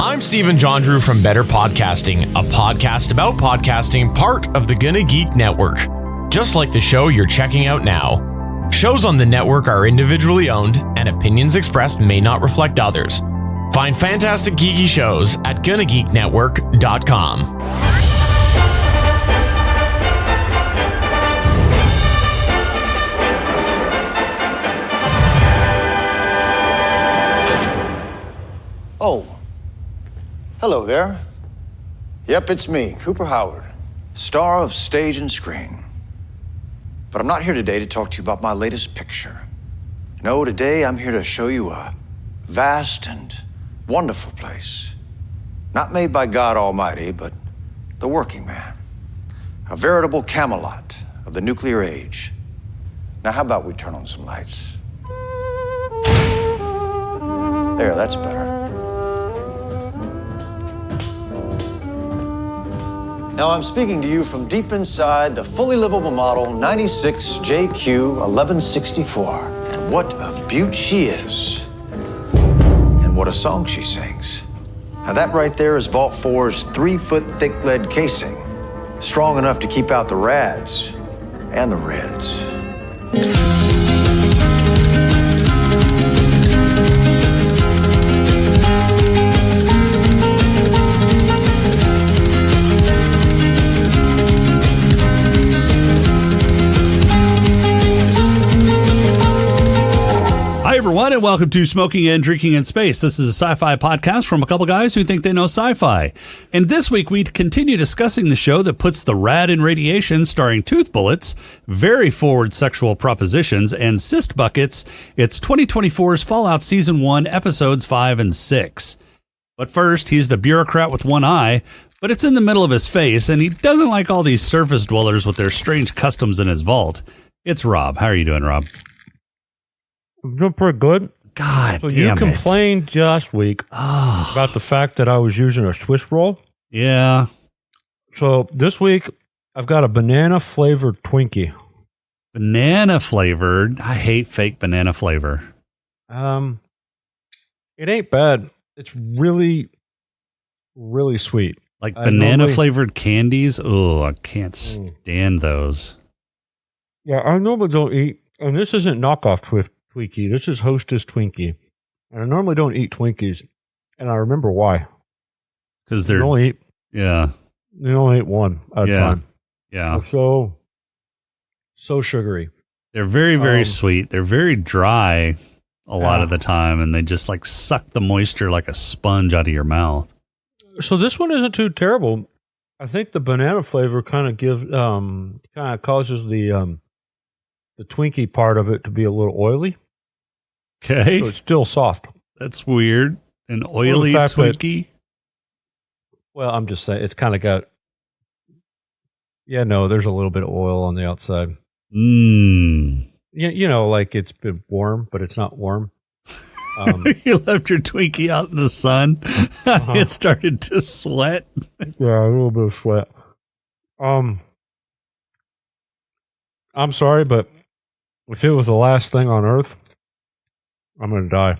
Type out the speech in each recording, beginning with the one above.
I'm Stephen John Drew from Better Podcasting, a podcast about podcasting, part of the Gonna Geek Network. Just like the show you're checking out now. Shows on the network are individually owned, and opinions expressed may not reflect others. Find fantastic geeky shows at GonnaGeekNetwork.com. Oh, hello there. Yep, it's me, Cooper Howard, star of stage and screen. But I'm not here today to talk to you about my latest picture. No, today I'm here to show you a vast and wonderful place. Not made by God Almighty, but the working man. A veritable Camelot of the nuclear age. Now, how about we turn on some lights? There, that's better. Now I'm speaking to you from deep inside the fully livable model 96 JQ 1164. And what a beaut she is. And what a song she sings. Now that right there is Vault 4's 3-foot thick lead casing. Strong enough to keep out the rads and the reds. Hi, everyone, and welcome to Smoking and Drinking in Space. This is a sci-fi podcast from a couple guys who think they know sci-fi. And this week, we continue discussing the show that puts the rad in radiation, starring tooth bullets, very forward sexual propositions, and cyst buckets. It's 2024's Fallout Season 1, Episodes 5 and 6. But first, he's the bureaucrat with one eye, but it's in the middle of his face, and he doesn't like all these surface dwellers with their strange customs in his vault. It's Rob. How are you doing, Rob? I'm doing pretty good. God so damn you it. complained last week about the fact that I was using a Swiss roll. Yeah. So this week, I've got a banana-flavored Twinkie. Banana flavored? I hate fake banana flavor. It ain't bad. It's really, really sweet. Like banana flavored candies? Oh, I can't stand those. Yeah, I normally don't eat, and this isn't knockoff Twinkie. This is Hostess Twinkie. And I normally don't eat Twinkies, and I remember why. Because they're... You only eat one at a time. Yeah. They're so sugary. They're very, very sweet. They're very dry a lot of the time, and they just like suck the moisture like a sponge out of your mouth. So this one isn't too terrible. I think the banana flavor kind of causes the Twinkie part of it to be a little oily. Okay. So it's still soft. That's weird. An oily Twinkie? Well, I'm just saying, it's kind of got... Yeah, no, there's a little bit of oil on the outside. You know, like it's been warm, but it's not warm. You left your Twinkie out in the sun. It started to sweat. Yeah, a little bit of sweat. I'm sorry, but if it was the last thing on Earth, I'm going to die.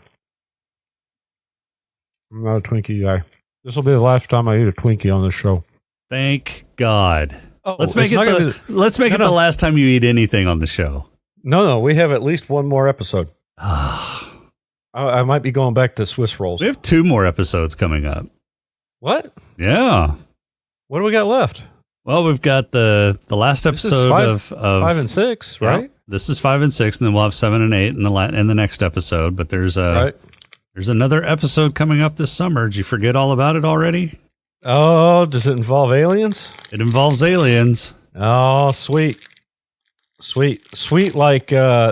I'm not a Twinkie guy. This will be the last time I eat a Twinkie on this show. Thank God. Let's make it the last time you eat anything on the show. No, we have at least one more episode. I might be going back to Swiss rolls. We have 2 more episodes coming up. What? Yeah. What do we got left? Well, we've got the last episode of 5 and 6, right? Yeah, this is 5 and 6, and then we'll have 7 and 8 in the next episode. But there's another episode coming up this summer. Did you forget all about it already? Oh, does it involve aliens? It involves aliens. Oh, sweet. Like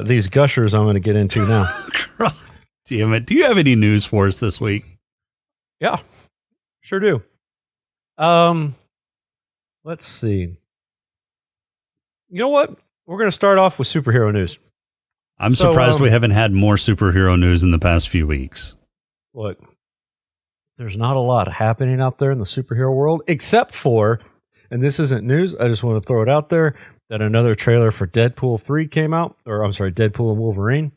these gushers I'm going to get into now. Damn it! Do you have any news for us this week? Yeah, sure do. Let's see. You know what? We're going to start off with superhero news. I'm surprised we haven't had more superhero news in the past few weeks. Look, there's not a lot happening out there in the superhero world, except for, and this isn't news, I just want to throw it out there, that another trailer for Deadpool 3 came out, or I'm sorry, Deadpool and Wolverine.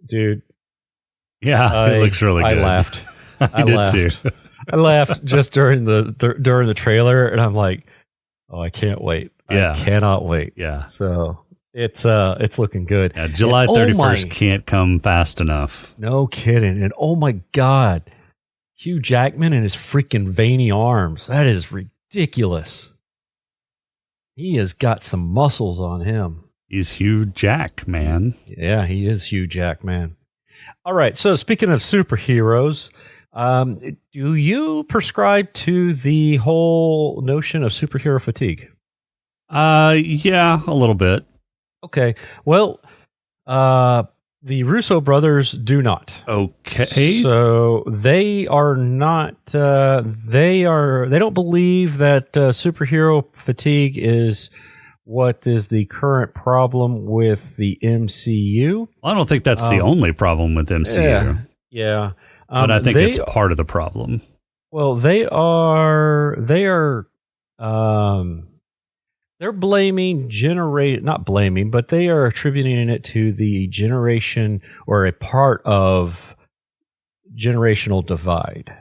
Dude. Yeah, it looks really good. I laughed. I did too. I laughed just during the trailer, and I'm like, oh, I can't wait. Yeah. I cannot wait. Yeah. So it's looking good. Yeah, July And, 31st can't come fast enough. no kidding. And oh my God, Hugh Jackman and his freaking veiny arms. That is ridiculous. He has got some muscles on him. He's Hugh Jack, man. Yeah, he is Hugh Jackman. All right. So speaking of superheroes, do you prescribe to the whole notion of superhero fatigue? Yeah, a little bit. Okay. Well, the Russo brothers do not. Okay. So they are not. They don't believe that superhero fatigue is what is the current problem with the MCU. I don't think that's the only problem with MCU. Yeah. But I think it's part of the problem. Well, they're blaming not blaming, but they are attributing it to the generation or a part of generational divide.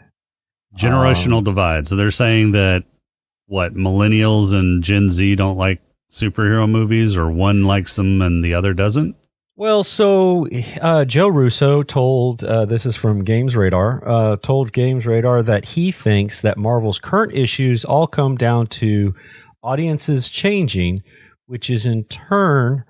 Generational divide. So they're saying that millennials and Gen Z don't like superhero movies, or one likes them and the other doesn't? Well, so Joe Russo told, this is from Games Radar, told Games Radar that he thinks that Marvel's current issues all come down to audiences changing, which is in turn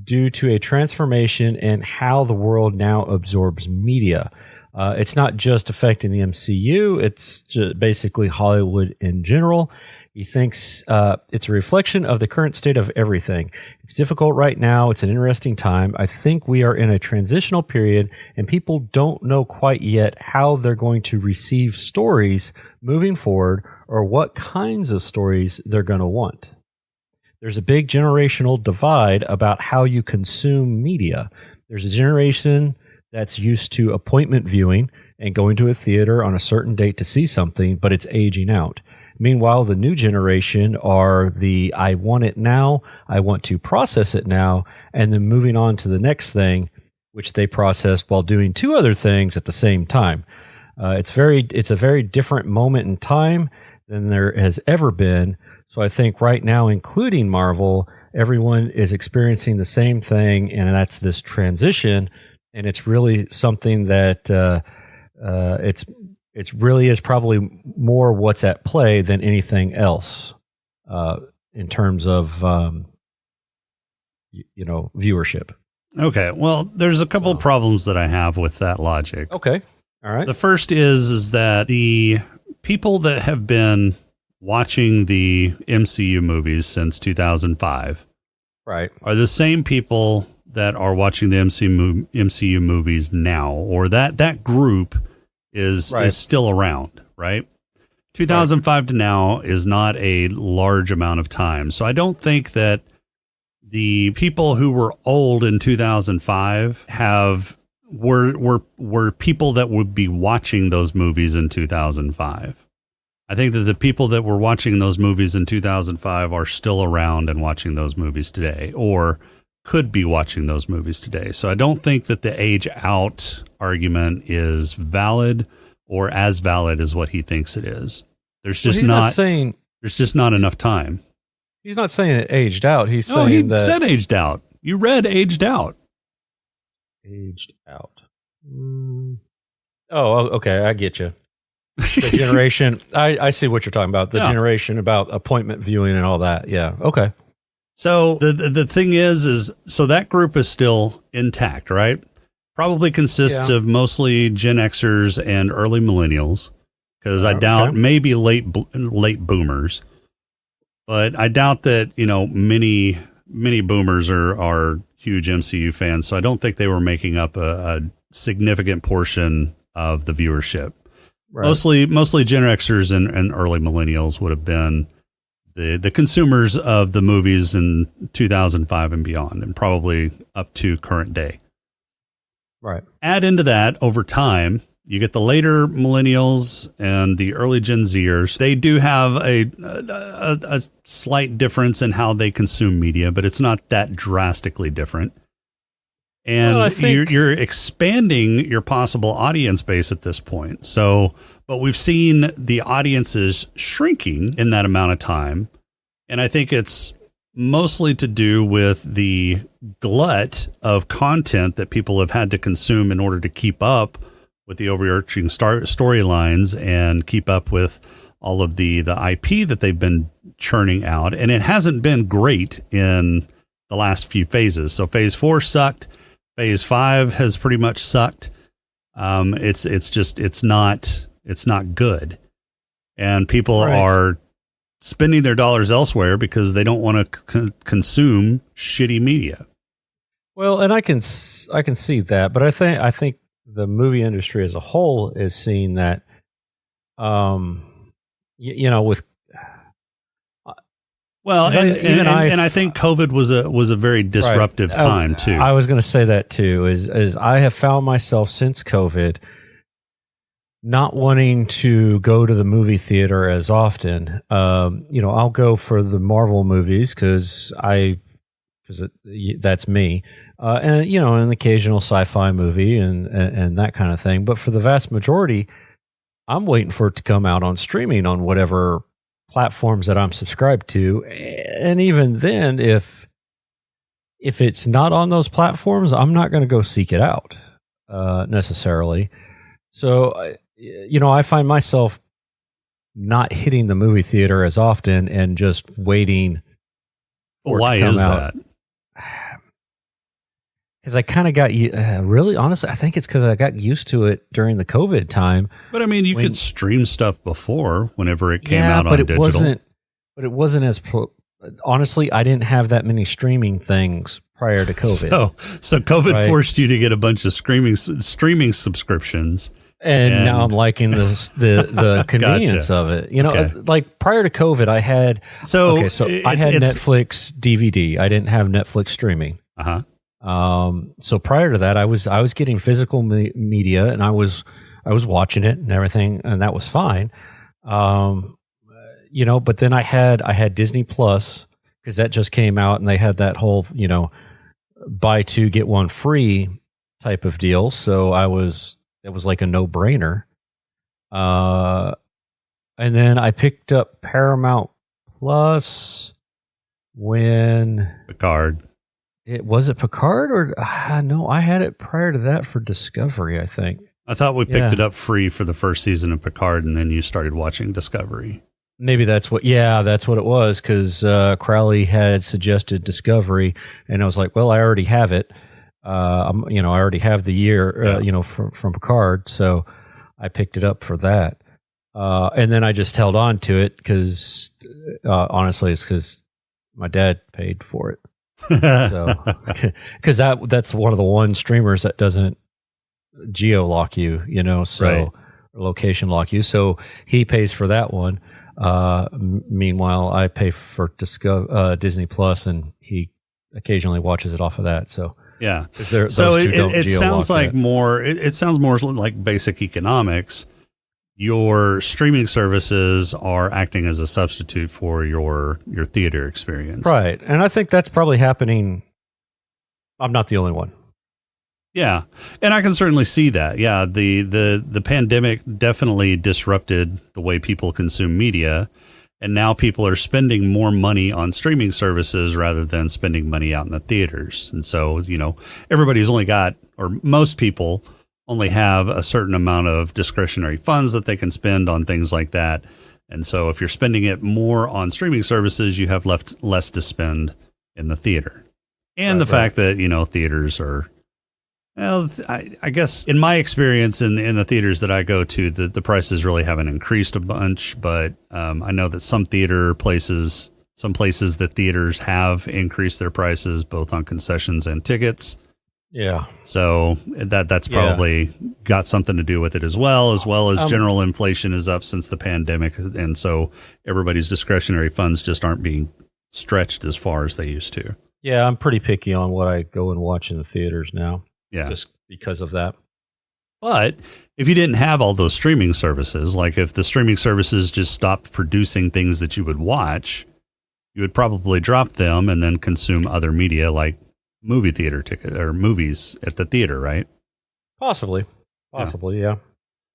due to a transformation in how the world now absorbs media. It's not just affecting the MCU, it's just basically Hollywood in general. He thinks it's a reflection of the current state of everything. It's difficult right now. It's an interesting time. I think we are in a transitional period, and people don't know quite yet how they're going to receive stories moving forward or what kinds of stories they're going to want. There's a big generational divide about how you consume media. There's a generation that's used to appointment viewing and going to a theater on a certain date to see something, but it's aging out. Meanwhile, the new generation are I want it now, I want to process it now, and then moving on to the next thing, which they process while doing two other things at the same time. It's a very different moment in time than there has ever been. So I think right now, including Marvel, everyone is experiencing the same thing, and that's this transition. And it's really something that it really is probably more what's at play than anything else in terms of viewership. Okay, well, there's a couple of problems that I have with that logic. Okay, all right. The first is that the people that have been watching the MCU movies since 2005 right, are the same people that are watching the MCU movies now, or that group is still around, right? 2005 to now is not a large amount of time. So I don't think that the people who were old in 2005 were people that would be watching those movies in 2005. I think that the people that were watching those movies in 2005 are still around and watching those movies today, or could be watching those movies today. So I don't think that the age out argument is valid or as valid as what he thinks it is. There's just there's just not enough time. He's not saying it aged out. He's saying he that said aged out. You read aged out. Aged out. Oh, okay. I get you. The generation. I see what you're talking about. The generation about appointment viewing and all that. Yeah. Okay. So the thing is so that group is still intact, right? Probably consists of mostly Gen Xers and early millennials, because I doubt maybe late boomers, but I doubt that many boomers are huge MCU fans. So I don't think they were making up a significant portion of the viewership. Right. Mostly Gen Xers and early millennials would have been the consumers of the movies in 2005 and beyond, and probably up to current day. Right. Add into that over time, you get the later millennials and the early Gen Zers. They do have a slight difference in how they consume media, but it's not that drastically different. And you're expanding your possible audience base at this point. So but we've seen the audiences shrinking in that amount of time. And I think it's mostly to do with the glut of content that people have had to consume in order to keep up with the overarching storylines and keep up with all of the IP that they've been churning out. And it hasn't been great in the last few phases. So phase 4 sucked. Phase 5 has pretty much sucked. It's not good. And people are spending their dollars elsewhere because they don't want to consume shitty media. Well, and I can see that, but I think the movie industry as a whole is seeing that, with. Well, and I think COVID was a very disruptive time too. I was going to say that too. Is I have found myself since COVID not wanting to go to the movie theater as often. I'll go for the Marvel movies because that's me, and an occasional sci-fi movie and that kind of thing. But for the vast majority, I'm waiting for it to come out on streaming on whatever platforms that I'm subscribed to. And even then, if it's not on those platforms, I'm not going to go seek it out necessarily. So, I find myself not hitting the movie theater as often and just waiting. Why is that? Because I kind of got really honestly, I think it's because I got used to it during the COVID time. But I mean, you could stream stuff before whenever it came out on digital. But it wasn't as honestly. I didn't have that many streaming things prior to COVID. So COVID forced you to get a bunch of streaming subscriptions. And now I'm liking the convenience of it. Like prior to COVID, I had I had Netflix DVD. I didn't have Netflix streaming. So prior to that, I was getting physical media, and I was watching it and everything, and that was fine. But then I had Disney Plus because that just came out, and they had that whole buy 2 get 1 free type of deal. So it was like a no-brainer. And then I picked up Paramount Plus when Picard. Was it Picard or no? I had it prior to that for Discovery, I think. I thought we picked it up free for the first season of Picard, and then you started watching Discovery. Maybe that's what it was, because Crowley had suggested Discovery, and I was like, well, I already have it. I already have the year, from Picard, so I picked it up for that. And then I just held on to it because, honestly, it's because my dad paid for it. So, because that's one of the one streamers that doesn't geo lock you, or location lock you. So he pays for that one. Meanwhile, I pay for Disney Plus, and he occasionally watches it off of that. So yeah, so it sounds like more. It sounds more like basic economics. Your streaming services are acting as a substitute for your theater experience. Right. And I think that's probably happening. I'm not the only one. Yeah. And I can certainly see that. Yeah. The pandemic definitely disrupted the way people consume media. And now people are spending more money on streaming services rather than spending money out in the theaters. And so, everybody's only got, or most people only have a certain amount of discretionary funds that they can spend on things like that. And so if you're spending it more on streaming services, you have less to spend in the theater. And fact that, theaters are, well, I guess in my experience in the theaters that I go to, the prices really haven't increased a bunch, but I know that some places that theaters have increased their prices both on concessions and tickets. Yeah. So that's probably got something to do with it as well as general inflation is up since the pandemic. And so everybody's discretionary funds just aren't being stretched as far as they used to. Yeah. I'm pretty picky on what I go and watch in the theaters now. Yeah. Just because of that. But if you didn't have all those streaming services, like if the streaming services just stopped producing things that you would watch, you would probably drop them and then consume other media like movie theater ticket or movies at the theater, right? Possibly, yeah.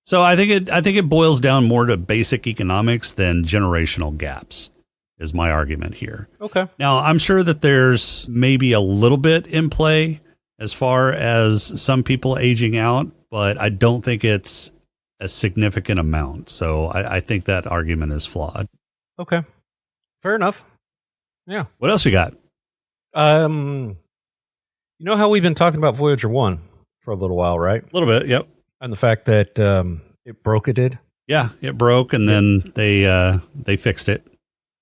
So I think it boils down more to basic economics than generational gaps, is my argument here. Okay. Now, I'm sure that there's maybe a little bit in play as far as some people aging out, but I don't think it's a significant amount. So I think that argument is flawed. Okay. Fair enough. Yeah. What else you got? You know how we've been talking about Voyager 1 for a little while, right? A little bit, yep. And the fact that it broke, it did? Yeah, it broke, and then they fixed it.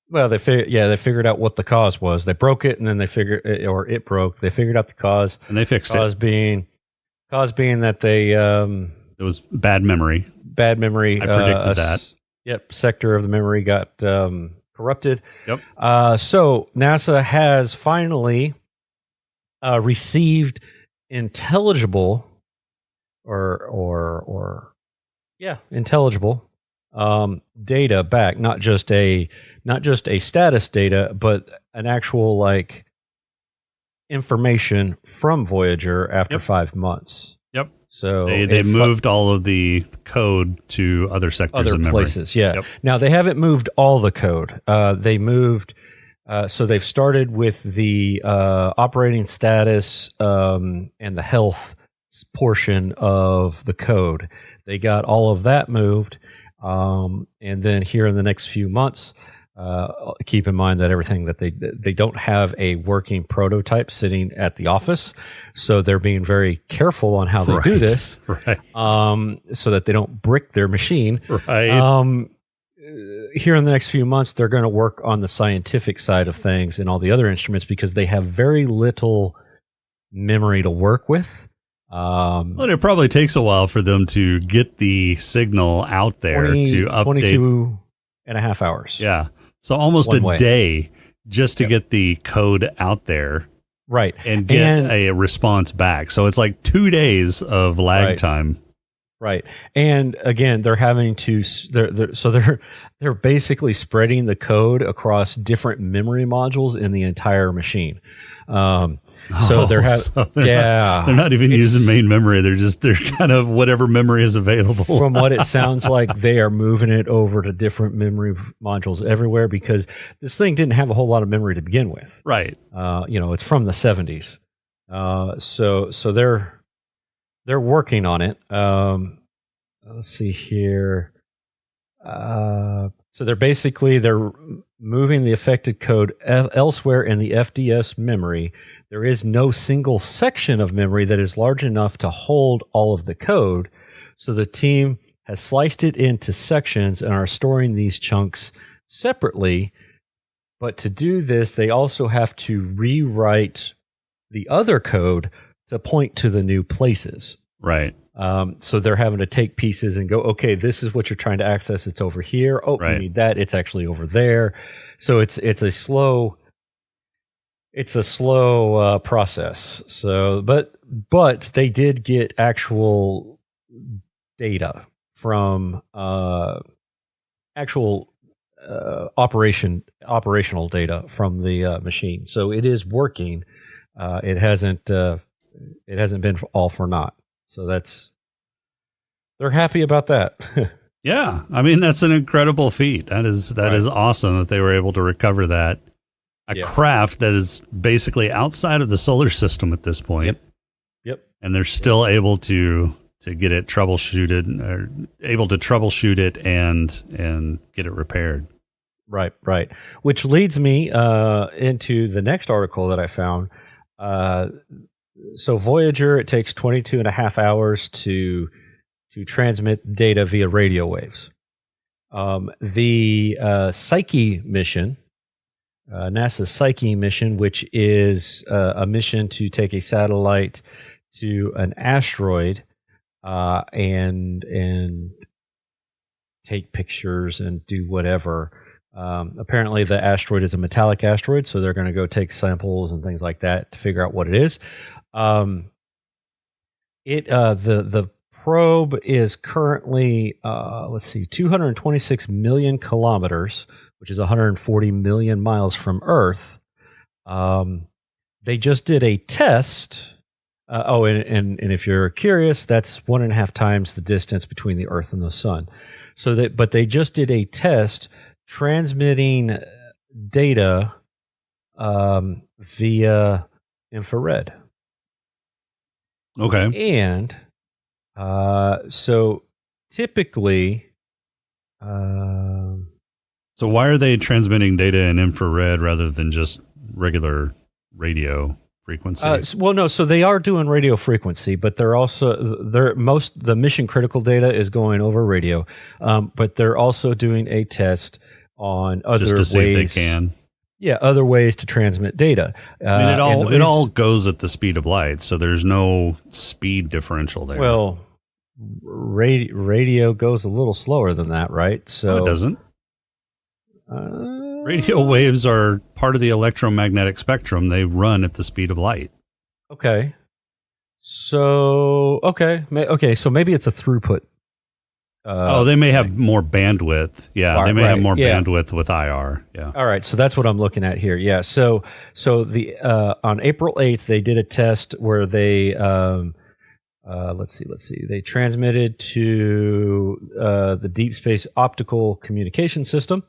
Well, they figured out what the cause was. They broke it, and then it broke. They figured out the cause. And they fixed it. Cause being that they... it was bad memory. Bad memory. I predicted that. Yep, sector of the memory got corrupted. Yep. So intelligible data back, not just a status data, but an actual information from Voyager after 5 months. Yep. So they moved all of the code to other sectors of memory. Places. Yeah. Yep. Now they haven't moved all the code. They moved. So they've started with the operating status and the health portion of the code. They got all of that moved, and then here in the next few months, keep in mind that everything that they don't have a working prototype sitting at the office, so they're being very careful on how they do this, right? So that they don't brick their machine, right? Here in the next few months, they're going to work on the scientific side of things and all the other instruments because they have very little memory to work with. Well, it probably takes a while for them to get the signal out there to update. 22 and a half hours. Yeah. So almost a day just to get the code out there. Right. And get a response back. So it's like 2 days of lag time. Right. And again, they're having to, they're basically spreading the code across different memory modules in the entire machine. They're not even using main memory. They're kind of whatever memory is available. From what it sounds like, they are moving it over to different memory modules everywhere because this thing didn't have a whole lot of memory to begin with. Right. It's from the 70s. So they're working on it. Let's see here. So they're moving the affected code elsewhere in the FDS memory. There is no single section of memory that is large enough to hold all of the code. So the team has sliced it into sections and are storing these chunks separately. But to do this, they also have to rewrite the other code to point to the new places. Right. So they're having to take pieces and go, okay, this is what you're trying to access. It's over here. Oh, you need that. It's actually over there. So it's a slow process. So, but they did get actual data from operational data from the machine. So it is working. It hasn't been all for naught. So they're happy about that. Yeah. I mean, that's an incredible feat. That is awesome that they were able to recover that. A craft that is basically outside of the solar system at this point. Yep. And they're still able to get it troubleshooted, or able to troubleshoot it and get it repaired. Right. Which leads me into the next article that I found. So Voyager, it takes 22 and a half hours to transmit data via radio waves. The Psyche mission, NASA's Psyche mission, which is a mission to take a satellite to an asteroid and take pictures and do whatever. Apparently the asteroid is a metallic asteroid, so they're going to go take samples and things like that to figure out what it is. The probe is currently 226 million kilometers, which is 140 million miles from Earth. They just did a test And if you're curious, that's 1.5 times the distance between the Earth and the Sun. But they just did a test transmitting data via infrared. Okay. And so typically, So why are they transmitting data in infrared rather than just regular radio frequency? So they are doing radio frequency, but the mission critical data is going over radio. But they're also doing a test on other just to see if they can. Yeah, other ways to transmit data. I mean, it all goes at the speed of light, so there's no speed differential there. Well, radio goes a little slower than that, right? So no, it doesn't. Radio waves are part of the electromagnetic spectrum. They run at the speed of light. Okay. So so maybe it's a throughput. They may have more bandwidth. Yeah, they may have more yeah. bandwidth with IR. Yeah. All right, so that's what I'm looking at here. Yeah. So the on April 8th they did a test where they let's see. They transmitted to the Deep Space Optical Communication System,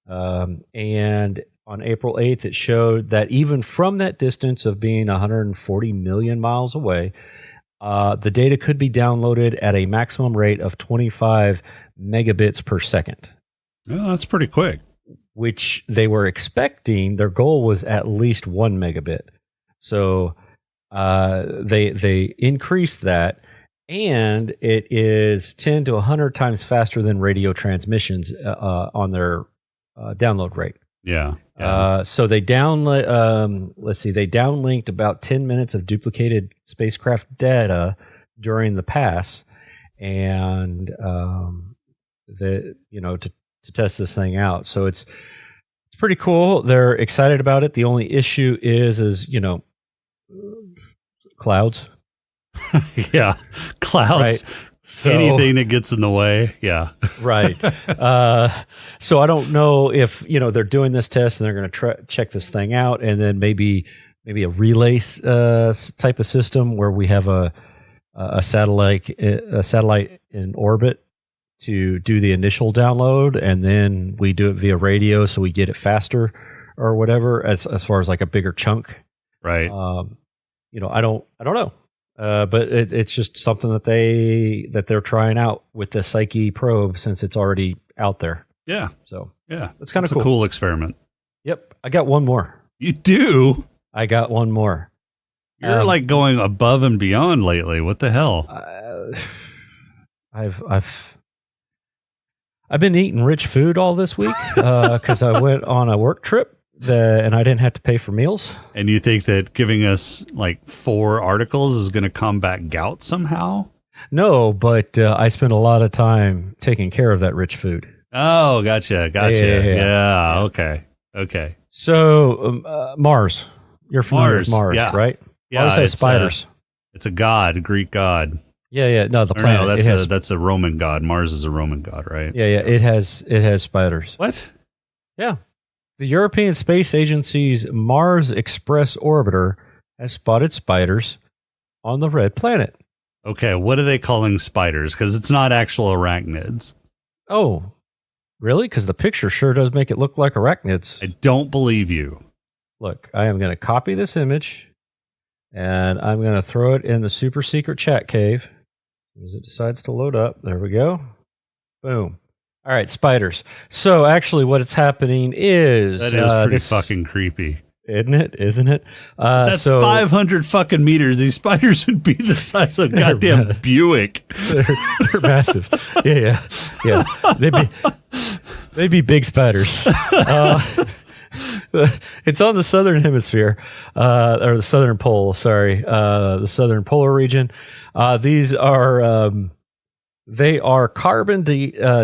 and on April 8th it showed that even from that distance of being 140 million miles away, the data could be downloaded at a maximum rate of 25 megabits per second. Oh, that's pretty quick. Which they were expecting. Their goal was at least 1 megabit. So they increased that, and it is 10 to 100 times faster than radio transmissions on their download rate. Yeah. So they they downlinked about 10 minutes of duplicated spacecraft data during the pass, and to test this thing out. So it's pretty cool. They're excited about it. The only issue is clouds. Yeah, clouds. Right. So, anything that gets in the way. Yeah. Right. So I don't know if they're doing this test and they're going to check this thing out, and then maybe a relay type of system where we have a satellite in orbit to do the initial download, and then we do it via radio so we get it faster or whatever. As far as like a bigger chunk, right? I don't know. But it's just something that they're trying out with the Psyche probe since it's already out there. Yeah. So yeah, it's kind of cool. A cool experiment. Yep. I got one more. You do? I got one more. You're like going above and beyond lately. What the hell? I've been eating rich food all this week because I went on a work trip. And I didn't have to pay for meals. And you think that giving us like 4 articles is going to combat gout somehow? No, but I spent a lot of time taking care of that rich food. Oh, gotcha. Yeah. Okay. So Mars, you're familiar with Mars, yeah. right? Yeah, Mars has spiders. It's a god, a Greek god. Yeah. No, the planet. No, that's a Roman god. Mars is a Roman god, right? Yeah. It has spiders. What? Yeah. The European Space Agency's Mars Express orbiter has spotted spiders on the red planet. Okay, what are they calling spiders? Because it's not actual arachnids. Oh, really? Because the picture sure does make it look like arachnids. I don't believe you. Look, I am going to copy this image, and I'm going to throw it in the super secret chat cave. As it decides to load up. There we go. Boom. All right, spiders. So actually what is happening is... That is pretty fucking creepy. Isn't it? That's 500 fucking meters. These spiders would be the size of goddamn Buick. They're massive. Yeah. They'd be big spiders. It's on the southern hemisphere, or the southern pole, sorry. The southern polar region. These are... They are carbon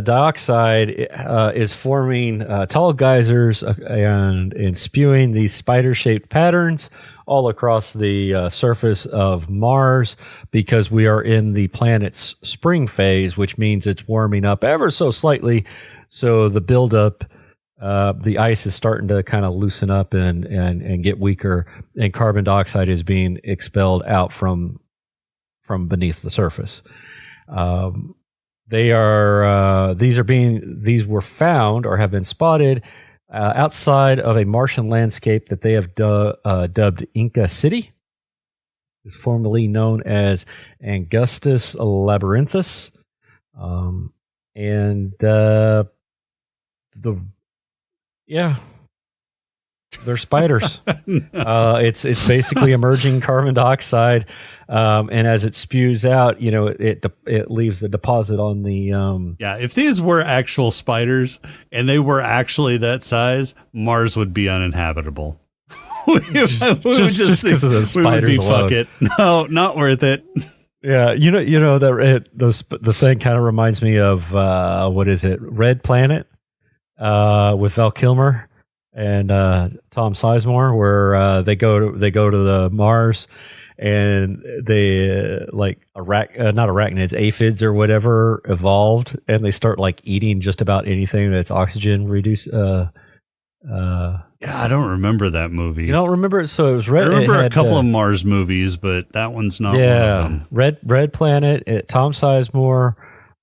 dioxide is forming tall geysers and spewing these spider-shaped patterns all across the surface of Mars because we are in the planet's spring phase, which means it's warming up ever so slightly. So the buildup the ice is starting to kind of loosen up and get weaker, and carbon dioxide is being expelled out from beneath the surface. These were found or have been spotted outside of a Martian landscape that they have dubbed Inca City. It's formerly known as Angustus Labyrinthus, they're spiders. It's basically emerging carbon dioxide, and as it spews out, it leaves the deposit on the. If these were actual spiders and they were actually that size, Mars would be uninhabitable. just because of those spiders alone. Fuck it. No, not worth it. Yeah, the thing kind of reminds me of what is it? Red Planet with Val Kilmer and Tom Sizemore, where they go to the Mars, and they not arachnids, aphids or whatever evolved, and they start like eating just about anything that's oxygen reduced. I don't remember that movie. You don't remember it? So it was Red. I remember a couple of Mars movies, but that one's not one of them. Red Planet, Tom Sizemore.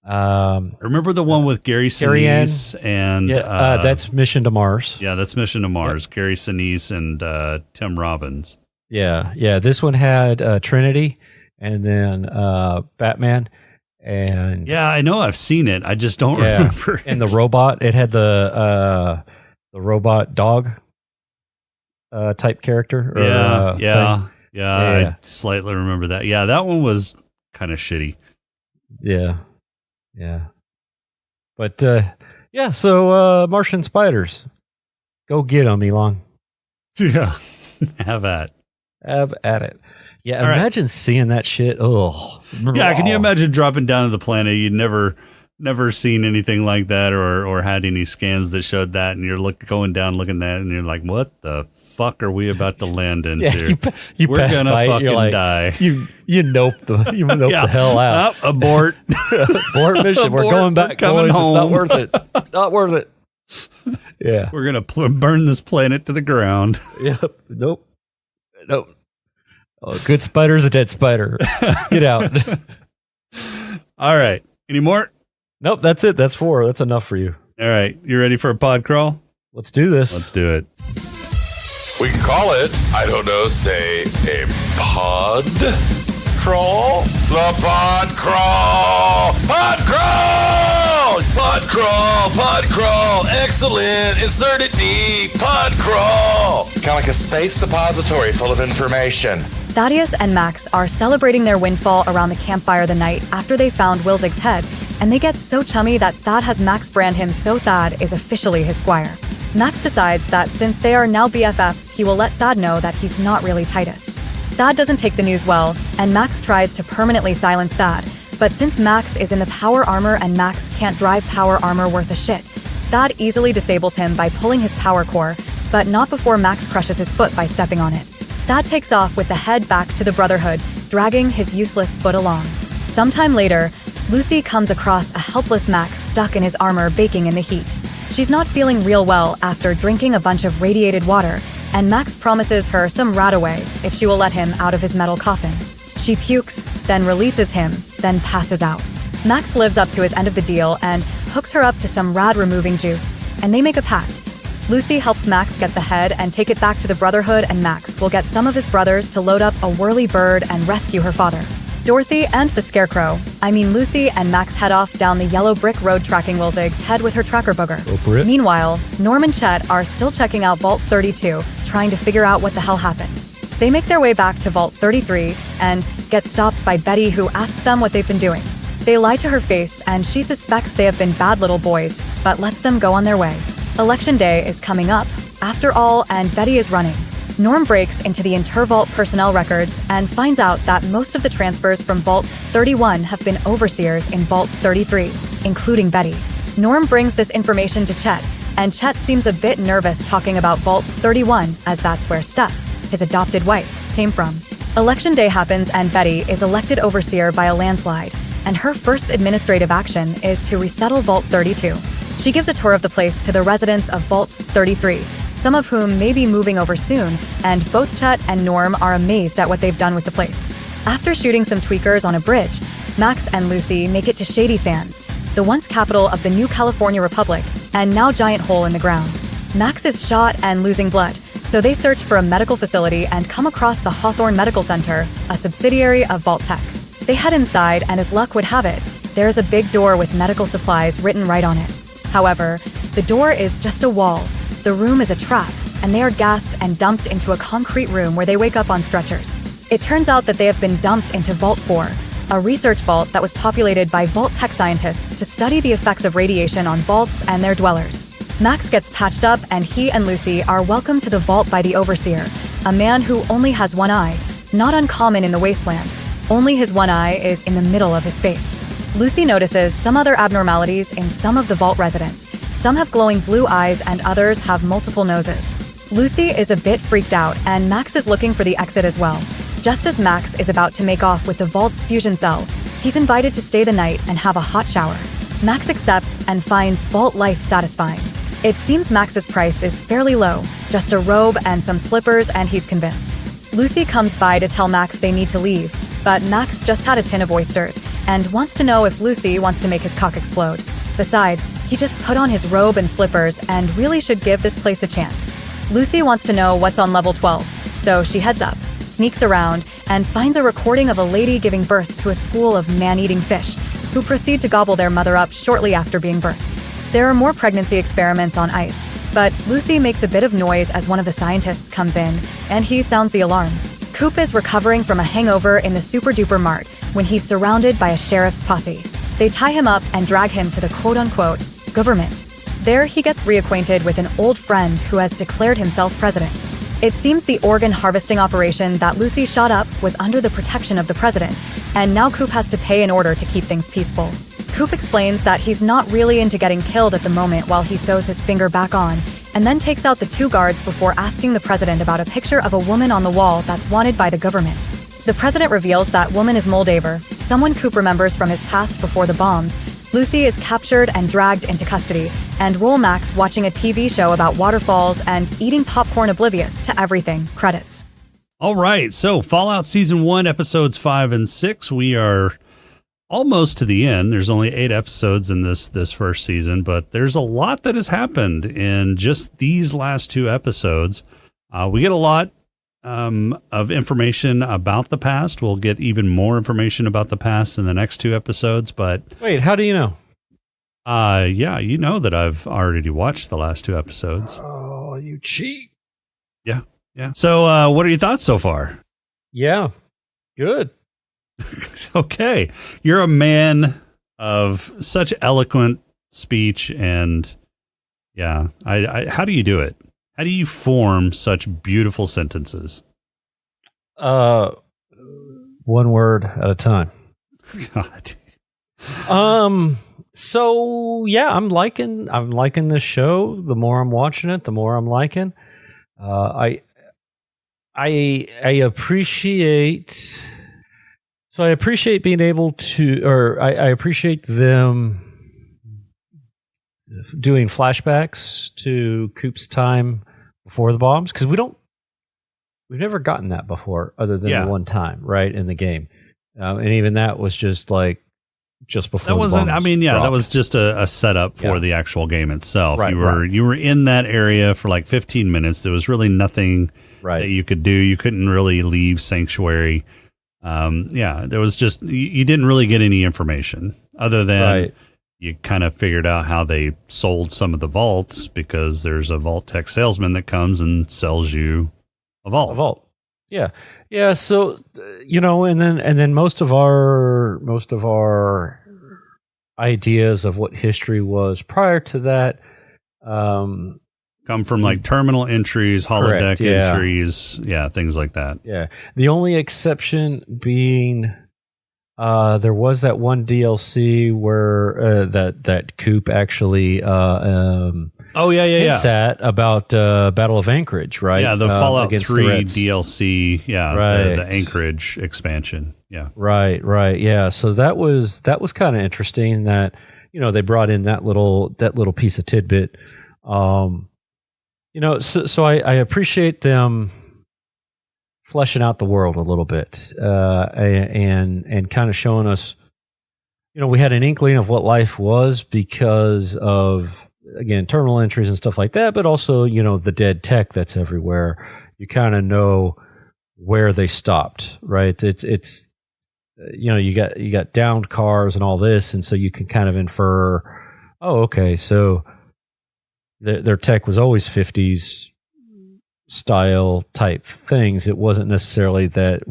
I remember the one with Gary Sinise and that's Mission to Mars. Yeah, that's Mission to Mars. Yep. Gary Sinise and Tim Robbins. Yeah. This one had Trinity, and then Batman, and I know I've seen it. I just don't remember it. And the robot. It had the robot dog type character. I slightly remember that. Yeah, that one was kind of shitty. Yeah. But so Martian spiders, go get them, Elon. Yeah, have at it. Yeah, all imagine seeing that shit. Oh, yeah. Can you imagine dropping down to the planet? You'd never seen anything like that, or had any scans that showed that, and you're going down looking at it, and you're like, what the fuck are we about to land into? We're gonna fucking die. You nope the hell out. Abort. Abort mission. We're going back. Coming home. It's not worth it. Yeah. We're gonna burn this planet to the ground. Yep. Nope. Oh, good spider's a dead spider. Let's get out. All right. Any more? Nope, that's it. That's 4. That's enough for you. All right. You ready for a pod crawl? Let's do this. Let's do it. We can call it, I don't know, say a pod crawl? The pod crawl! Pod crawl! Pod crawl! Pod crawl! Excellent! Insert it deep! Pod crawl! Kind of like a space suppository full of information. Thaddeus and Max are celebrating their windfall around the campfire the night after they found Wilzig's head, and they get so chummy that Thad has Max brand him so Thad is officially his squire. Max decides that since they are now BFFs, he will let Thad know that he's not really Titus. Thad doesn't take the news well, and Max tries to permanently silence Thad, but since Max is in the power armor and Max can't drive power armor worth a shit, Thad easily disables him by pulling his power core, but not before Max crushes his foot by stepping on it. Thad takes off with the head back to the Brotherhood, dragging his useless foot along. Sometime later, Lucy comes across a helpless Max stuck in his armor baking in the heat. She's not feeling real well after drinking a bunch of radiated water, and Max promises her some rat-away if she will let him out of his metal coffin. She pukes, then releases him, then passes out. Max lives up to his end of the deal and hooks her up to some rad-removing juice, and they make a pact. Lucy helps Max get the head and take it back to the Brotherhood, and Max will get some of his brothers to load up a whirly bird and rescue her father. Dorothy and the Scarecrow, Lucy and Max head off down the yellow brick road tracking Wilzig's head with her tracker booger. Meanwhile, Norm and Chet are still checking out Vault 32, trying to figure out what the hell happened. They make their way back to Vault 33 and get stopped by Betty, who asks them what they've been doing. They lie to her face, and she suspects they have been bad little boys, but lets them go on their way. Election day is coming up, after all, and Betty is running. Norm breaks into the Intervault personnel records and finds out that most of the transfers from Vault 31 have been overseers in Vault 33, including Betty. Norm brings this information to Chet, and Chet seems a bit nervous talking about Vault 31, as that's where Steph, his adopted wife, came from. Election day happens, and Betty is elected overseer by a landslide, and her first administrative action is to resettle Vault 32. She gives a tour of the place to the residents of Vault 33, some of whom may be moving over soon, and both Chet and Norm are amazed at what they've done with the place. After shooting some tweakers on a bridge, Max and Lucy make it to Shady Sands, the once capital of the New California Republic, and now giant hole in the ground. Max is shot and losing blood, so they search for a medical facility and come across the Hawthorne Medical Center, a subsidiary of Vault Tech. They head inside, and as luck would have it, there is a big door with medical supplies written right on it. However, the door is just a wall. The room is a trap, and they are gassed and dumped into a concrete room where they wake up on stretchers. It turns out that they have been dumped into Vault 4, a research vault that was populated by Vault Tech scientists to study the effects of radiation on vaults and their dwellers. Max gets patched up, and he and Lucy are welcomed to the vault by the Overseer, a man who only has one eye, not uncommon in the wasteland. Only his one eye is in the middle of his face. Lucy notices some other abnormalities in some of the vault residents. Some have glowing blue eyes and others have multiple noses. Lucy is a bit freaked out, and Max is looking for the exit as well. Just as Max is about to make off with the vault's fusion cell, he's invited to stay the night and have a hot shower. Max accepts and finds vault life satisfying. It seems Max's price is fairly low, just a robe and some slippers, and he's convinced. Lucy comes by to tell Max they need to leave, but Max just had a tin of oysters and wants to know if Lucy wants to make his cock explode. Besides, he just put on his robe and slippers and really should give this place a chance. Lucy wants to know what's on level 12, so she heads up, sneaks around, and finds a recording of a lady giving birth to a school of man-eating fish, who proceed to gobble their mother up shortly after being birthed. There are more pregnancy experiments on ice, but Lucy makes a bit of noise as one of the scientists comes in, and he sounds the alarm. Coop is recovering from a hangover in the Super Duper Mart when he's surrounded by a sheriff's posse. They tie him up and drag him to the quote-unquote government. There he gets reacquainted with an old friend who has declared himself president. It seems the organ harvesting operation that Lucy shot up was under the protection of the president, and now Coop has to pay in order to keep things peaceful. Coop explains that he's not really into getting killed at the moment while he sews his finger back on, and then takes out the two guards before asking the president about a picture of a woman on the wall that's wanted by the government. The president reveals that woman is Moldaver, someone Coop remembers from his past before the bombs. Lucy is captured and dragged into custody, and roll Max watching a TV show about waterfalls and eating popcorn oblivious to everything. Credits. All right, so Fallout Season 1, Episodes 5 and 6. We are almost to the end. There's only 8 episodes in this first season, but there's a lot that has happened in just these last 2 episodes. We get a lot of information about the past. We'll get even more information about the past in the next 2 episodes, but... Wait, how do you know? Yeah, you know that I've already watched the last 2 episodes. Oh, you cheat. Yeah. So, what are your thoughts so far? Yeah, good. Okay. You're a man of such eloquent speech, and yeah, how do you do it? How do you form such beautiful sentences? One word at a time. God. So yeah, I'm liking this show. The more I'm watching it, the more I'm liking. I appreciate. So I appreciate being able to, or I appreciate them doing flashbacks to Coop's time before the bombs, because we've never gotten that before, other than the one time, right, in the game, and even that was just before. That wasn't. I mean, dropped. that was just a setup for the actual game itself. Right, you were in that area for like 15 minutes. There was really nothing that you could do. You couldn't really leave Sanctuary. There was just, you didn't really get any information other than you kind of figured out how they sold some of the vaults, because there's a Vault Tech salesman that comes and sells you a vault. Yeah. So, and then most of our ideas of what history was prior to that, come from like terminal entries, holodeck entries, things like that. Yeah. The only exception being there was that one DLC where that Coop actually hints at about Battle of Anchorage, right? Yeah, the Fallout 3 the DLC, the Anchorage expansion. Yeah. Right. Yeah. So that was kind of interesting that, they brought in that little piece of tidbit. So I appreciate them fleshing out the world a little bit, and kind of showing us, we had an inkling of what life was because of, again, terminal entries and stuff like that, but also, the dead tech that's everywhere. You kind of know where they stopped, right? It's you got downed cars and all this, and so you can kind of infer, oh, okay, so their tech was always 50s style type things. It wasn't necessarily that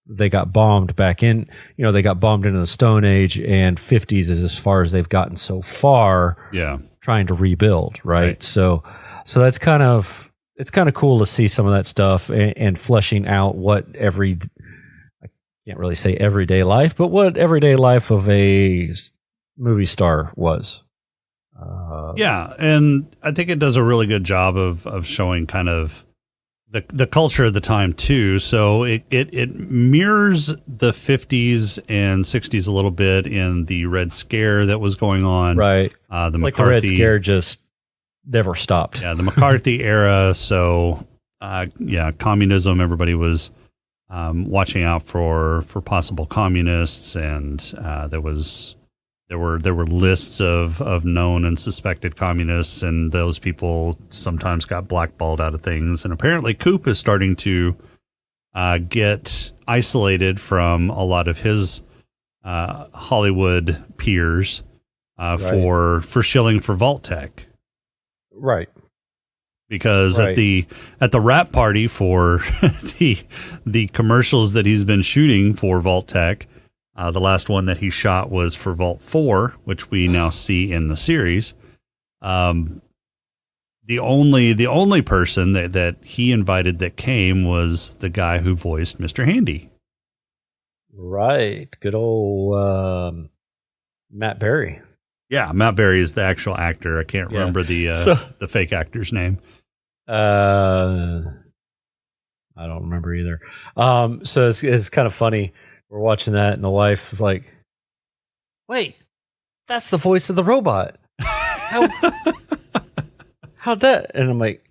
they got bombed back in, they got bombed into the Stone Age, and 50s is as far as they've gotten so far. Yeah. Trying to rebuild, right? So that's it's kind of cool to see some of that stuff and fleshing out what I can't really say everyday life, but what everyday life of a movie star was. Yeah, and I think it does a really good job of showing kind of the culture of the time too. So it mirrors the 50s and 60s a little bit in the Red Scare that was going on. Right. The like McCarthy, the Red Scare just never stopped. Yeah, the McCarthy era. So communism. Everybody was watching out for possible communists, and there were lists of known and suspected communists, and those people sometimes got blackballed out of things. And apparently Coop is starting to get isolated from a lot of his Hollywood peers for shilling for Vault-Tec. Right. Because at the wrap party for the commercials that he's been shooting for Vault-Tec, the last one that he shot was for Vault 4, which we now see in the series. The only person that he invited that came was the guy who voiced Mr. Handy. Right. Good old Matt Berry. Yeah, Matt Berry is the actual actor. I can't remember the fake actor's name. I don't remember either. So it's kind of funny. We're watching that, and the wife was like, "Wait, that's the voice of the robot. How'd that?" And I'm like,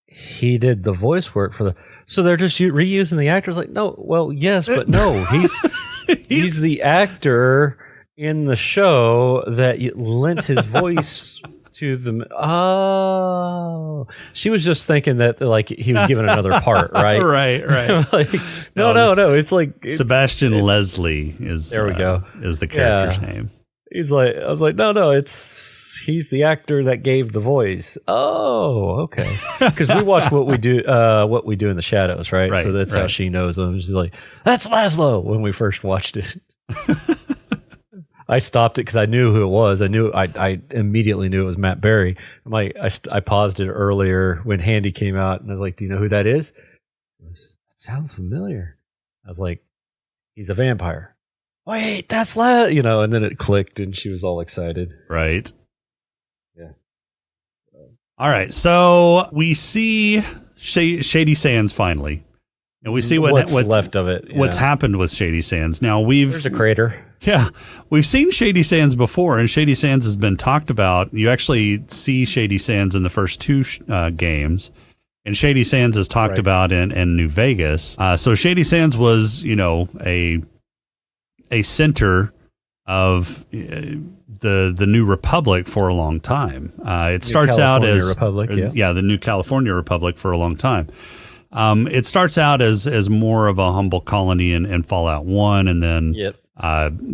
"He did the voice work for the." So they're just reusing the actors. Like, no, well, yes, but no, he's the actor in the show that lent his voice to the. Oh, she was just thinking that like he was given another part, right? right. Like, no. It's like Sebastian Leslie is. There we go. Is the character's name? He's like, I was like, no, he's the actor that gave the voice. Oh, okay. Because we watch what we do in the shadows, right? So that's how she knows him. She's like, that's Laszlo when we first watched it. I stopped it because I knew who it was. I immediately knew it was Matt Berry. I'm like, I paused it earlier when Handy came out, and I was like, do you know who that is? It sounds familiar. I was like, he's a vampire. Wait, that's and then it clicked, and she was all excited. Right. Yeah. All right, so we see Shady Sands finally, and we see what's left of it. What's happened with Shady Sands. Now there's a crater. Yeah, we've seen Shady Sands before, and Shady Sands has been talked about. You actually see Shady Sands in the first two games, and Shady Sands is talked about in New Vegas. So Shady Sands was, a center of the New Republic for a long time. It starts out as Republic, the New California Republic for a long time. It starts out as more of a humble colony in Fallout 1, and then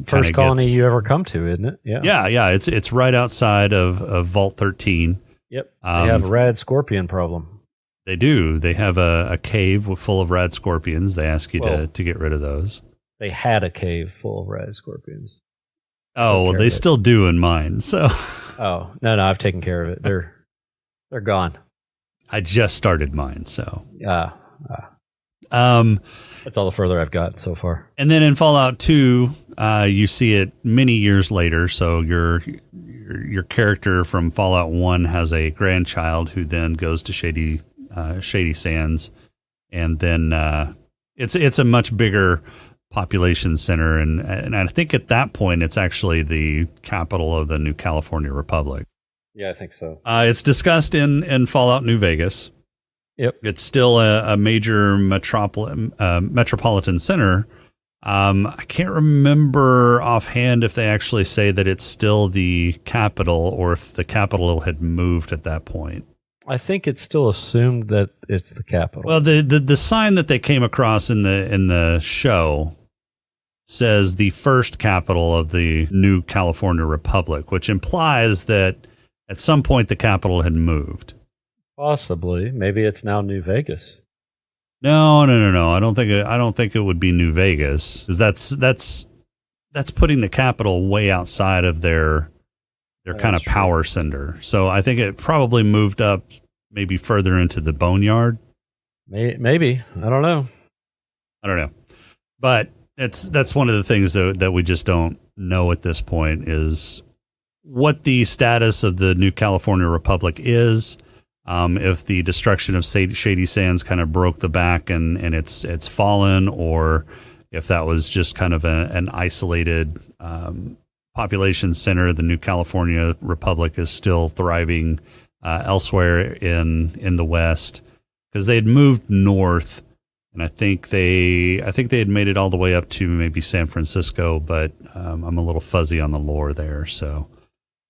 first colony you ever come to, isn't it? Yeah. It's right outside of Vault 13. Yep. They have a rad scorpion problem. They do. They have a cave full of rad scorpions. They ask you to get rid of those. They had a cave full of rad scorpions. Oh, well, they still do in mine. So. Oh, no, I've taken care of it. They're gone. I just started mine, so. That's all the further I've got so far. And then in Fallout 2, you see it many years later. So your character from Fallout 1 has a grandchild who then goes to Shady Sands, and then it's a much bigger population center, and I think at that point it's actually the capital of the new California Republic. Yeah, I think so. It's discussed in Fallout New Vegas. Yep. It's still a major metropolitan center. I can't remember offhand if they actually say that it's still the capital or if the capital had moved at that point. I think it's still assumed that it's the capital. Well, the sign that they came across in the show says the first capital of the new California Republic, which implies that at some point the capital had moved. Possibly. Maybe it's now New Vegas. No. I don't think it would be New Vegas, because that's putting the capital way outside of their kind of power center. So I think it probably moved up maybe further into the Boneyard. Maybe. I don't know. But that's one of the things that we just don't know at this point is what the status of the new California Republic is. If the destruction of Shady Sands kind of broke the back and it's fallen, or if that was just kind of an isolated population center, the new California Republic is still thriving elsewhere in the West, because they had moved north, and I think they had made it all the way up to maybe San Francisco, but I'm a little fuzzy on the lore there. So,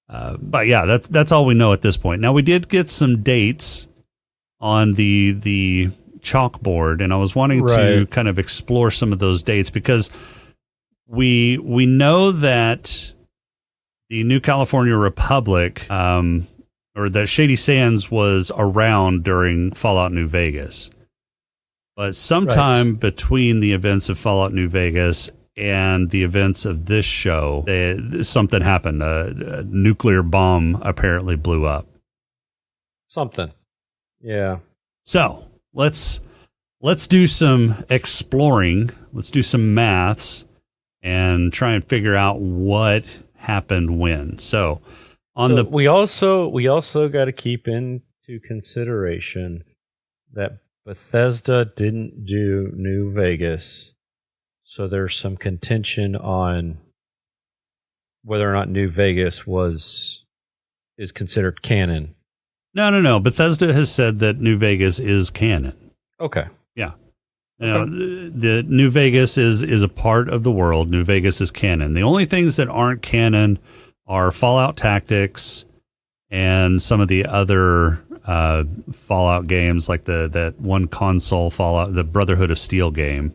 but yeah, that's all we know at this point. Now, we did get some dates on the chalkboard, and I was wanting to kind of explore some of those dates, because we know that the new California Republic, or that Shady Sands was around during Fallout New Vegas. But sometime between the events of Fallout New Vegas and the events of this show, something happened. A nuclear bomb apparently blew up. Something. Yeah. So let's do some exploring. Let's do some maths and try and figure out what happened when. So we also got to keep into consideration that Bethesda didn't do New Vegas, so there's some contention on whether or not New Vegas is considered canon. No. Bethesda has said that New Vegas is canon. Okay. Yeah. Now, the New Vegas is a part of the world. New Vegas is canon. The only things that aren't canon are Fallout Tactics and some of the other Fallout games, like that one console Fallout, the Brotherhood of Steel game.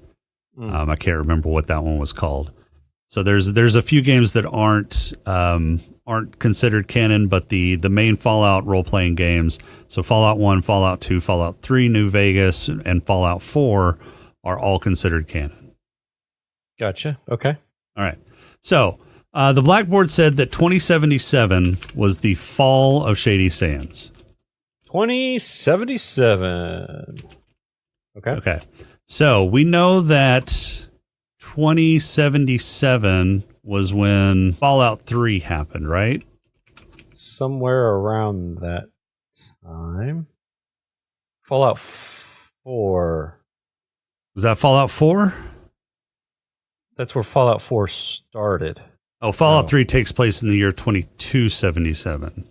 I can't remember what that one was called. So there's a few games that aren't considered canon, but the main Fallout role playing games, so Fallout 1, Fallout 2, Fallout 3, New Vegas, and Fallout 4 are all considered canon. Gotcha. Okay. All right. So the Blackboard said that 2077 was the fall of Shady Sands. 2077. Okay. So we know that 2077 was when Fallout 3 happened, right? Somewhere around that time. Fallout 4. Was that Fallout 4? That's where Fallout 4 started. Oh, Fallout 3 takes place in the year 2277.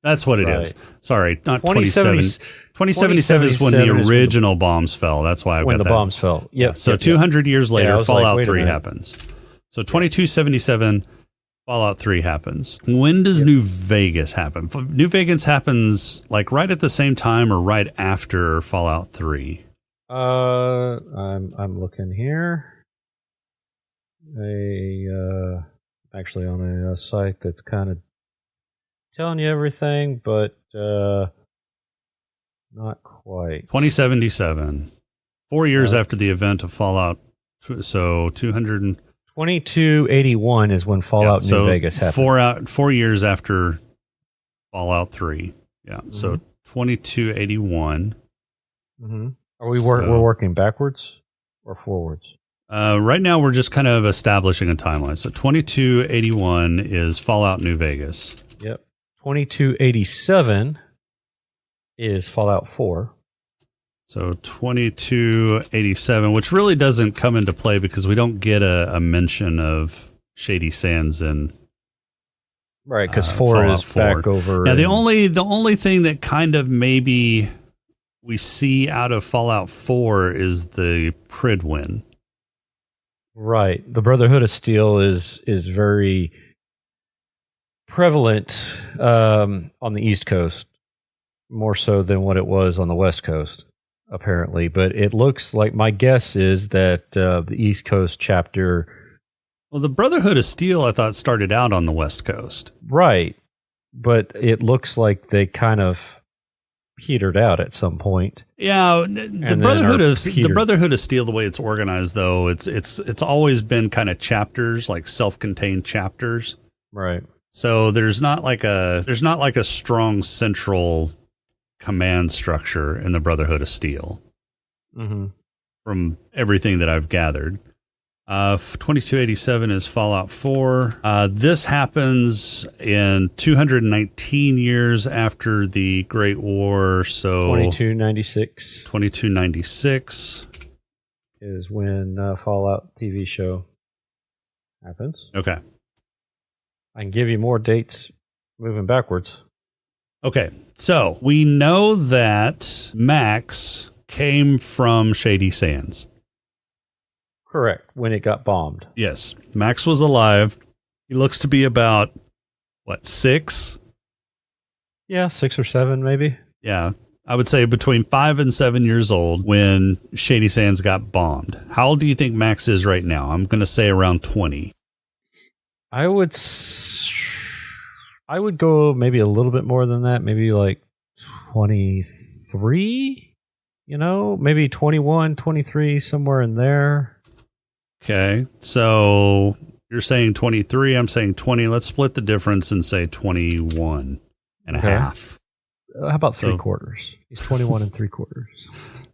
That's what it is. Sorry, not 2077. 2077 is when the original bombs fell. That's why I've got that. When the bombs fell. Yep. So 200 years later, Fallout 3 happens. So 2277, Fallout 3 happens. When does New Vegas happen? New Vegas happens like right at the same time or right after Fallout 3? I'm looking here. Actually on a site that's kind of telling you everything, but not quite. 2077, 4 years after the event of Fallout. So 2281 is when Fallout New Vegas happened. 4 years after Fallout 3. Yeah. Mm-hmm. So 2281. Mm-hmm. Are we're working backwards or forwards? Right now, we're just kind of establishing a timeline. So 2281 is Fallout New Vegas. Yep. 2287 is Fallout 4. So 2287, which really doesn't come into play because we don't get a mention of Shady Sands in Right, because 4 Fallout is back 4. over. Now, the and- only thing that kind of maybe we see out of Fallout 4 is the Pridwin. Right. The Brotherhood of Steel is very prevalent on the East Coast, more so than what it was on the West Coast, apparently. But it looks like, my guess is that the East Coast chapter... Well, the Brotherhood of Steel, I thought, started out on the West Coast. Right. But it looks like they kind of petered out at some point. Yeah, the Brotherhood of Steel, the way it's organized, though, it's always been kind of chapters, like self-contained chapters. Right. So there's not like a strong central command structure in the Brotherhood of Steel. Mm-hmm. From everything that I've gathered. 2287 is Fallout 4. This happens in 219 years after the Great War. So 2296. 2296 is when Fallout TV show happens. Okay. I can give you more dates moving backwards. Okay. So we know that Max came from Shady Sands. Correct. When it got bombed. Yes. Max was alive. He looks to be about, 6? Yeah, 6 or 7 maybe. Yeah. I would say between 5 and 7 years old when Shady Sands got bombed. How old do you think Max is right now? I'm going to say around 20. I would go maybe a little bit more than that. Maybe like 23, maybe 21, 23, somewhere in there. Okay, so you're saying 23, I'm saying 20. Let's split the difference and say 21 and a half. How about 3/4? He's 21 and 3/4.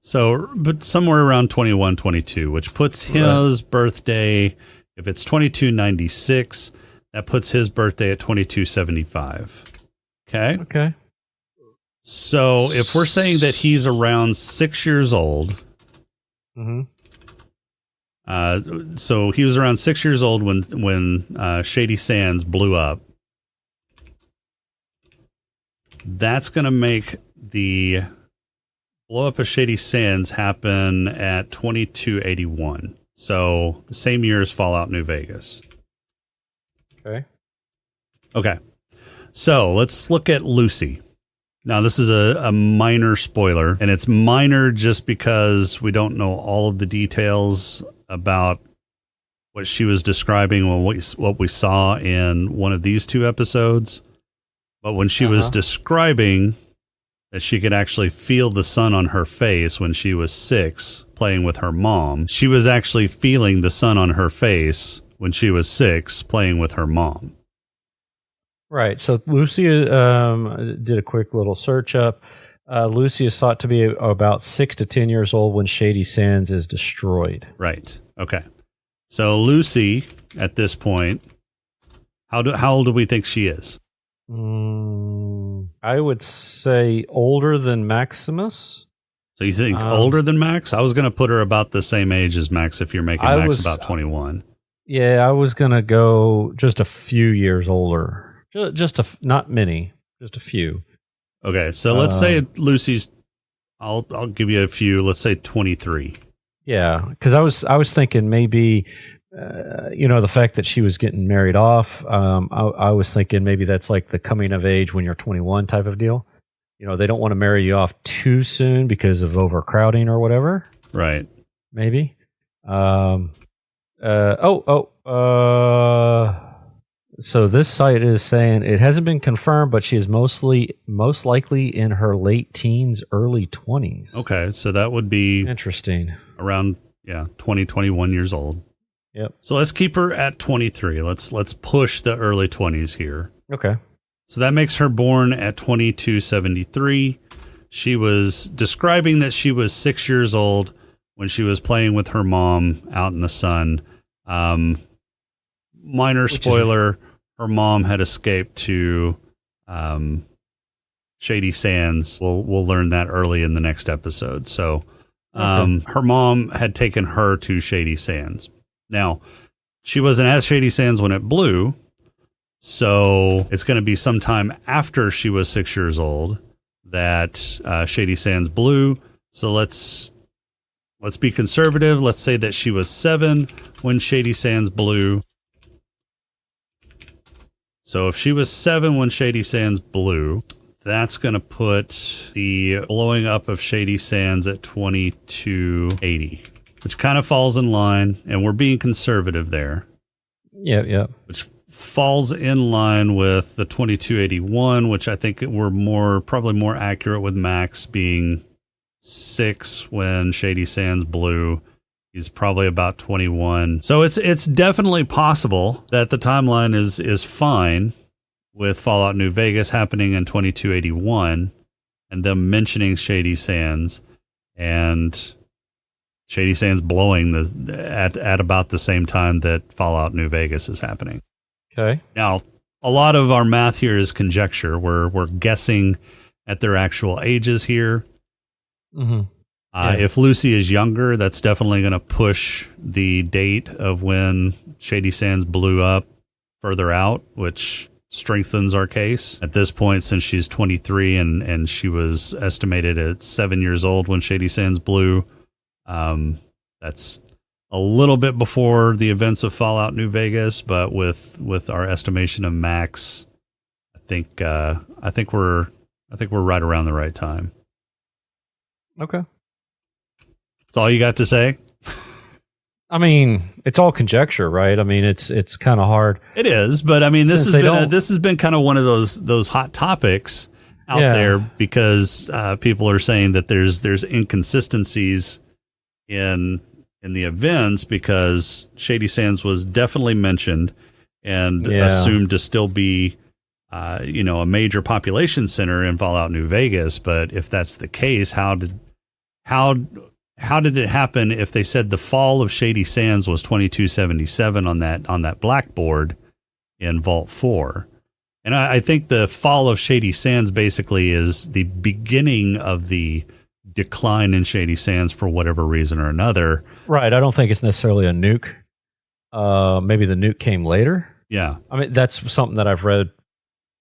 So, but somewhere around 21, 22, which puts his birthday, if it's 2296, that puts his birthday at 2275. Okay? Okay. So if we're saying that he's around 6 years old, mm-hmm. So he was around 6 years old when Shady Sands blew up. That's going to make the blow up of Shady Sands happen at 2281. So the same year as Fallout New Vegas. Okay. So let's look at Lucy. Now, this is a minor spoiler, and it's minor just because we don't know all of the details about what she was describing when what we saw in one of these 2 episodes. But when she was describing that she could actually feel the sun on her face when she was 6 playing with her mom, she was actually feeling the sun on her face when she was 6 playing with her mom. Right. So Lucy did a quick little search up. Lucy is thought to be about 6 to 10 years old when Shady Sands is destroyed. Right. Okay. So Lucy, at this point, how old do we think she is? I would say older than Maximus. So you think older than Max? I was going to put her about the same age as Max if you're making Max about 21. Yeah, I was going to go just a few years older. Not many, just a few. Okay, so let's say Lucy's. I'll give you a few. Let's say 23. Yeah, because I was thinking maybe, the fact that she was getting married off. I was thinking maybe that's like the coming of age when you're 21 type of deal. They don't want to marry you off too soon because of overcrowding or whatever. Right. Maybe. So this site is saying it hasn't been confirmed, but she is most likely in her late teens, early 20s. Okay, so that would be interesting. Around 20, 21 years old. Yep. So let's keep her at 23. Let's push the early 20s here. Okay. So that makes her born at 2273. She was describing that she was 6 years old when she was playing with her mom out in the sun. Minor spoiler, her mom had escaped to Shady Sands. We'll learn that early in the next episode. So her mom had taken her to Shady Sands. Now, she wasn't at Shady Sands when it blew, so it's going to be sometime after she was 6 years old that Shady Sands blew. So let's be conservative. Let's say that she was 7 when Shady Sands blew. So if she was 7 when Shady Sands blew, that's going to put the blowing up of Shady Sands at 2280, which kind of falls in line, and we're being conservative there. Yeah. Which falls in line with the 2281, which I think we're probably more accurate with Max being 6 when Shady Sands blew. He's probably about 21. So it's definitely possible that the timeline is fine with Fallout New Vegas happening in 2281 and them mentioning Shady Sands and Shady Sands blowing at about the same time that Fallout New Vegas is happening. Okay. Now, a lot of our math here is conjecture. We're guessing at their actual ages here. Mm-hmm. If Lucy is younger, that's definitely going to push the date of when Shady Sands blew up further out, which strengthens our case. At this point, since she's 23 and she was estimated at 7 years old when Shady Sands blew, that's a little bit before the events of Fallout New Vegas, but with our estimation of Max, I think we're right around the right time. Okay. That's all you got to say? I mean, it's all conjecture, right? I mean, it's kind of hard. It is, but I mean, this Since has been kind of one of those hot topics out there because people are saying that there's inconsistencies in the events because Shady Sands was definitely mentioned and assumed to still be a major population center in Fallout New Vegas. But if that's the case, how did it happen if they said the fall of Shady Sands was 2277 on that blackboard in Vault 4? And I think the fall of Shady Sands basically is the beginning of the decline in Shady Sands for whatever reason or another. Right. I don't think it's necessarily a nuke. Maybe the nuke came later. Yeah. I mean, that's something that I've read.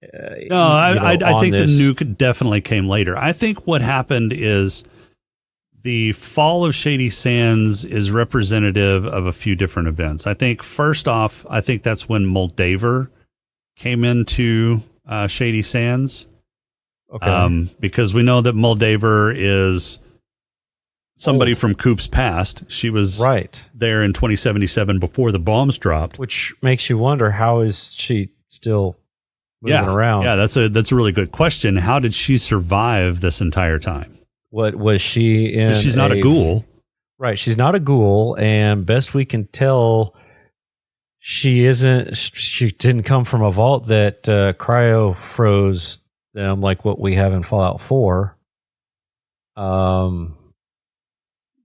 I think the nuke definitely came later. I think what happened is the fall of Shady Sands is representative of a few different events. I think first off, that's when Moldaver came into Shady Sands. Okay. Because we know that Moldaver is somebody from Coop's past. She was there in 2077 before the bombs dropped. Which makes you wonder, how is she still moving around? Yeah, that's a really good question. How did she survive this entire time? What was she in? She's not a ghoul. Right, she's not a ghoul, and best we can tell, she didn't come from a vault that cryo froze them like what we have in Fallout 4.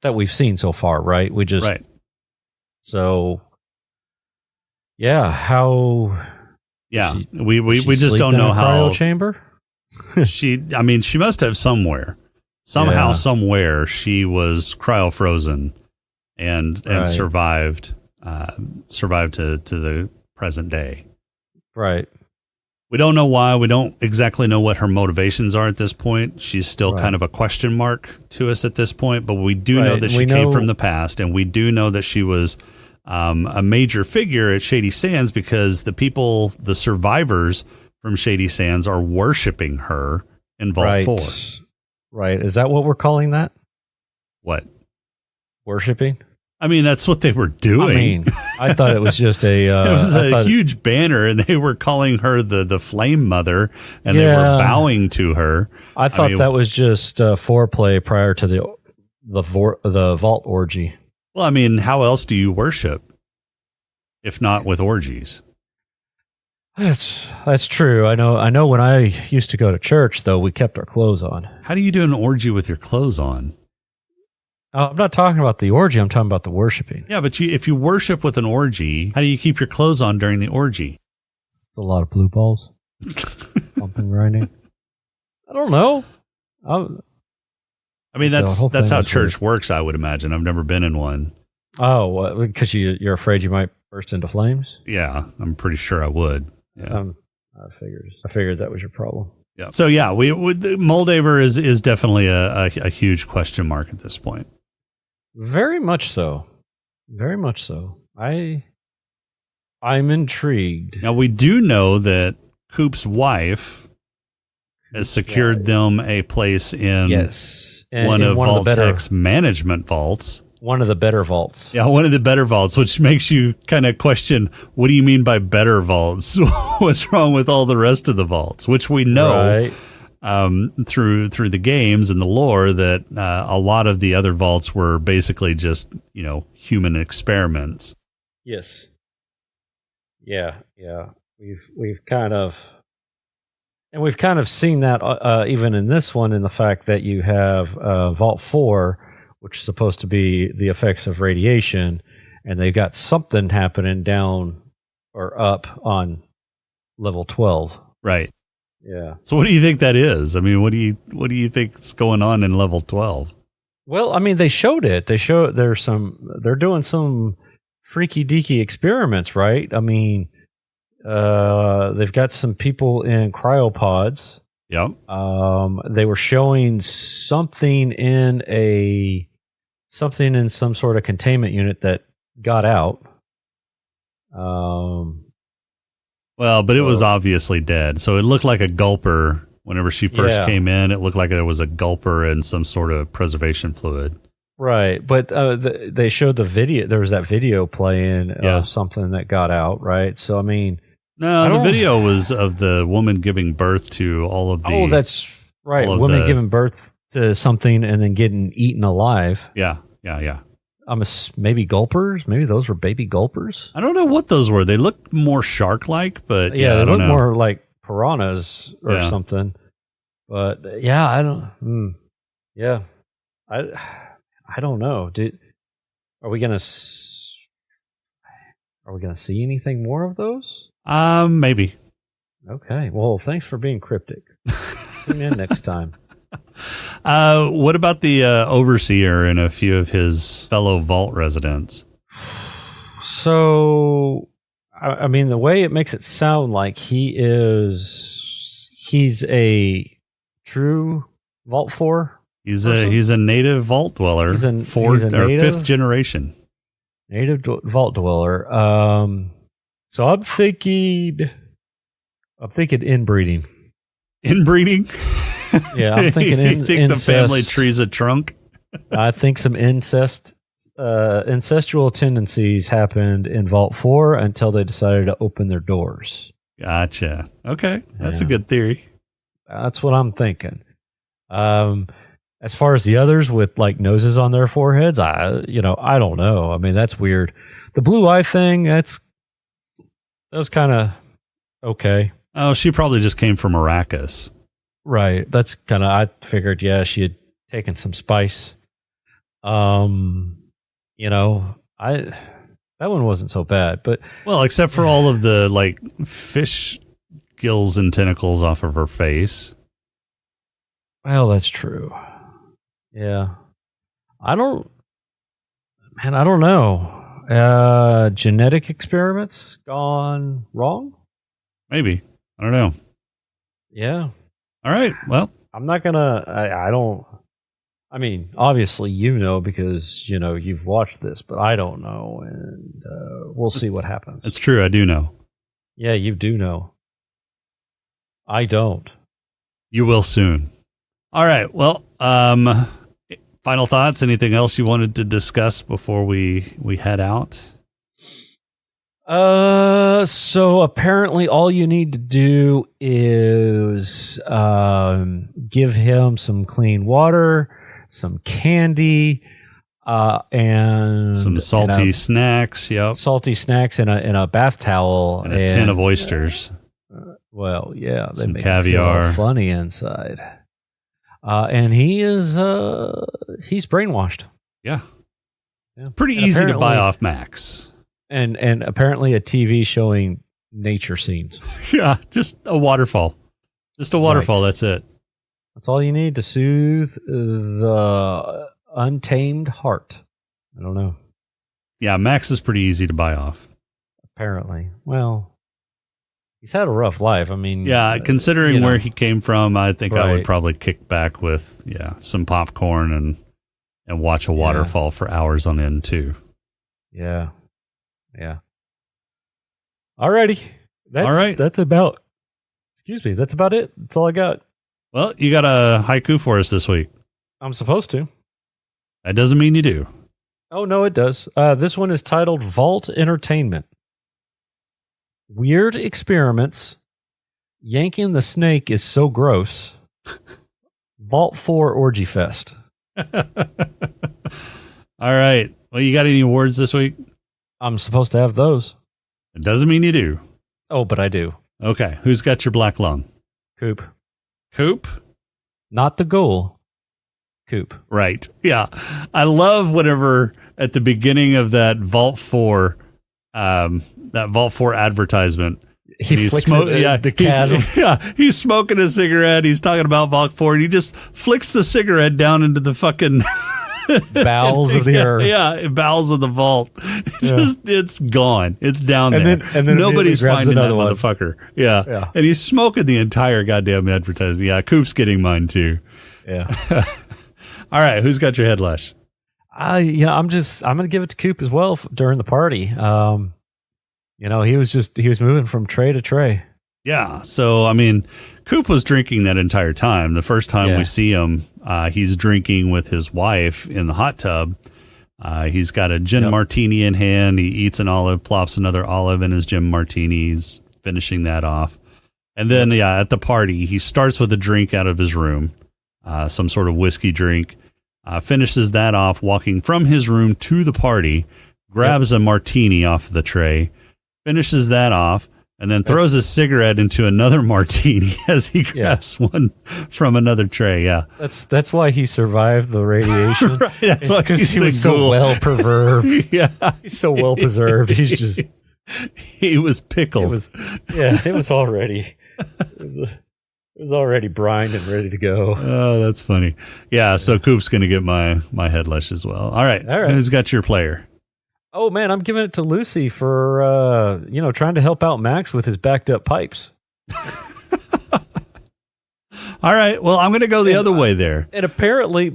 That we've seen so far, right? We just we just don't know how cryo chamber. she must have somewhere. Somehow, somewhere, she was cryo frozen and survived to the present day. Right. We don't know why. We don't exactly know what her motivations are at this point. She's still kind of a question mark to us at this point, but we do know that she came from the past, and we do know that she was a major figure at Shady Sands because the survivors from Shady Sands are worshiping her in Vault 4. Right. Is that what we're calling that? What? Worshipping? I mean, that's what they were doing. I thought it was just a... it was a huge banner, and they were calling her the Flame Mother, and they were bowing to her. I thought that was just foreplay prior to the Vault orgy. Well, I mean, how else do you worship if not with orgies? That's true. I know. When I used to go to church, though, we kept our clothes on. How do you do an orgy with your clothes on? I'm not talking about the orgy. I'm talking about the worshiping. Yeah, but if you worship with an orgy, how do you keep your clothes on during the orgy? It's a lot of blue balls. Pumping grinding. I don't know. I mean, The whole that's thing how was church works, I would imagine. I've never been in one. Oh, because you're afraid you might burst into flames? Yeah, I'm pretty sure I would. Yeah. I figured that was your problem. Yeah. So yeah, Moldaver is definitely a huge question mark at this point. Very much so. Very much so. I'm intrigued. Now we do know that Coop's wife has secured them a place in one of Vault-Tec's management vaults. One of the better vaults. Yeah, one of the better vaults, which makes you kind of question, what do you mean by better vaults? What's wrong with all the rest of the vaults? Which we know through the games and the lore that a lot of the other vaults were basically just, human experiments. Yes. Yeah. We've kind of seen that even in this one, in the fact that you have Vault 4, which is supposed to be the effects of radiation, and they've got something happening down or up on level 12. Right. Yeah. So what do you think that is? I mean, what do you think is going on in level 12? Well, I mean, they showed it. They're doing some freaky deaky experiments, right? I mean, they've got some people in cryopods. Yep. They were showing something in some sort of containment unit that got out. Well, but it was obviously dead. So it looked like a gulper. Whenever she first came in, it looked like there was a gulper and some sort of preservation fluid. Right. But they showed the video. There was that video playing of something that got out, right? So, I mean... No, the video was of the woman giving birth to all of the... Oh, that's right. Women giving birth to something and then getting eaten alive. Yeah. Maybe gulpers? Maybe those were baby gulpers? I don't know what those were. They looked more shark-like, but yeah, I they don't know. look more like piranhas or something. But I don't... I don't know. Are we gonna see anything more of those? Maybe. Okay. Well, thanks for being cryptic. Tune in next time. What about the overseer and a few of his fellow vault residents? So, I mean, the way it makes it sound like he's a true Vault 4. He's a native vault dweller. He's a fifth generation. Native vault dweller. So I'm thinking inbreeding. Inbreeding? Yeah, I'm thinking you think incest. The family tree's a trunk? I think some incestual tendencies happened in Vault 4 until they decided to open their doors. Gotcha. Okay, that's a good theory. That's what I'm thinking. As far as the others with like noses on their foreheads, I don't know. I mean, that's weird. The blue eye thing, that was kind of okay. Oh, she probably just came from Arrakis. Right. That's kind of, I figured, she had taken some spice. That one wasn't so bad, but. Well, except for all of the like fish gills and tentacles off of her face. Well, that's true. Yeah. I don't know. Genetic experiments gone wrong? Maybe. I don't know. Yeah. All right. Well, I'm not gonna. I don't. I mean, obviously, because you've watched this, but I don't know, and we'll see what happens. It's true. I do know. Yeah, you do know. I don't. You will soon. All right. Well, final thoughts. Anything else you wanted to discuss before we head out? So apparently all you need to do is give him some clean water, some candy, and some salty snacks. Yep. Salty snacks and a bath towel and a tin of oysters. Well, yeah, they some make caviar. It feel funny inside. And he's brainwashed. Yeah. Pretty easy to buy off Max. And apparently a TV showing nature scenes. Yeah, just a waterfall. Just a waterfall, right. That's it. That's all you need to soothe the untamed heart. I don't know. Yeah, Max is pretty easy to buy off. Apparently. Well, he's had a rough life. I mean, Yeah, considering where he came from, I think I would Right. probably kick back with some popcorn and watch a waterfall for hours on end too. Yeah. Alrighty. All right. That's about it. That's all I got. Well, you got a haiku for us this week. I'm supposed to. That doesn't mean you do. Oh, no, it does. This one is titled Vault Entertainment. Weird experiments. Yanking the snake is so gross. Vault 4 Orgy Fest. All right. Well, you got any awards this week? I'm supposed to have those. It doesn't mean you do. Oh, but I do. Okay. Who's got your black lung? Coop. Coop? Not the goal. Coop. Right. Yeah. I love whenever at the beginning of that Vault 4 advertisement, He flicks the chasm. he's smoking a cigarette. He's talking about Vault 4 and he just flicks the cigarette down into the fucking Bowels of the earth. Yeah, bowels of the vault. It's gone. It's down And there. then Nobody's grabs finding that another one. motherfucker. Yeah. And he's smoking the entire goddamn advertisement. Yeah, Coop's getting mine too. Yeah. All right, who's got your head lash? I'm gonna give it to Coop as well during the party. He was moving from tray to tray. Yeah. So, I mean, Coop was drinking that entire time. The first time we see him, he's drinking with his wife in the hot tub. He's got a gin martini in hand. He eats an olive, plops another olive in his gin martini. He's finishing that off. And then, at the party, he starts with a drink out of his room, some sort of whiskey drink, finishes that off, walking from his room to the party, grabs a martini off the tray, finishes that off, and then throws a cigarette into another martini as he grabs one from another tray. Yeah, that's why he survived the radiation. Right, that's why because he he's was a so ghoul. well preserved. Yeah, He's so well preserved. He's just he was pickled. it was already brined and ready to go. Oh, that's funny. Yeah, so Coop's gonna get my head lash as well. All right, who's got your player? Oh man, I'm giving it to Lucy for trying to help out Max with his backed up pipes. All right, well, I'm going to go the other way there. And apparently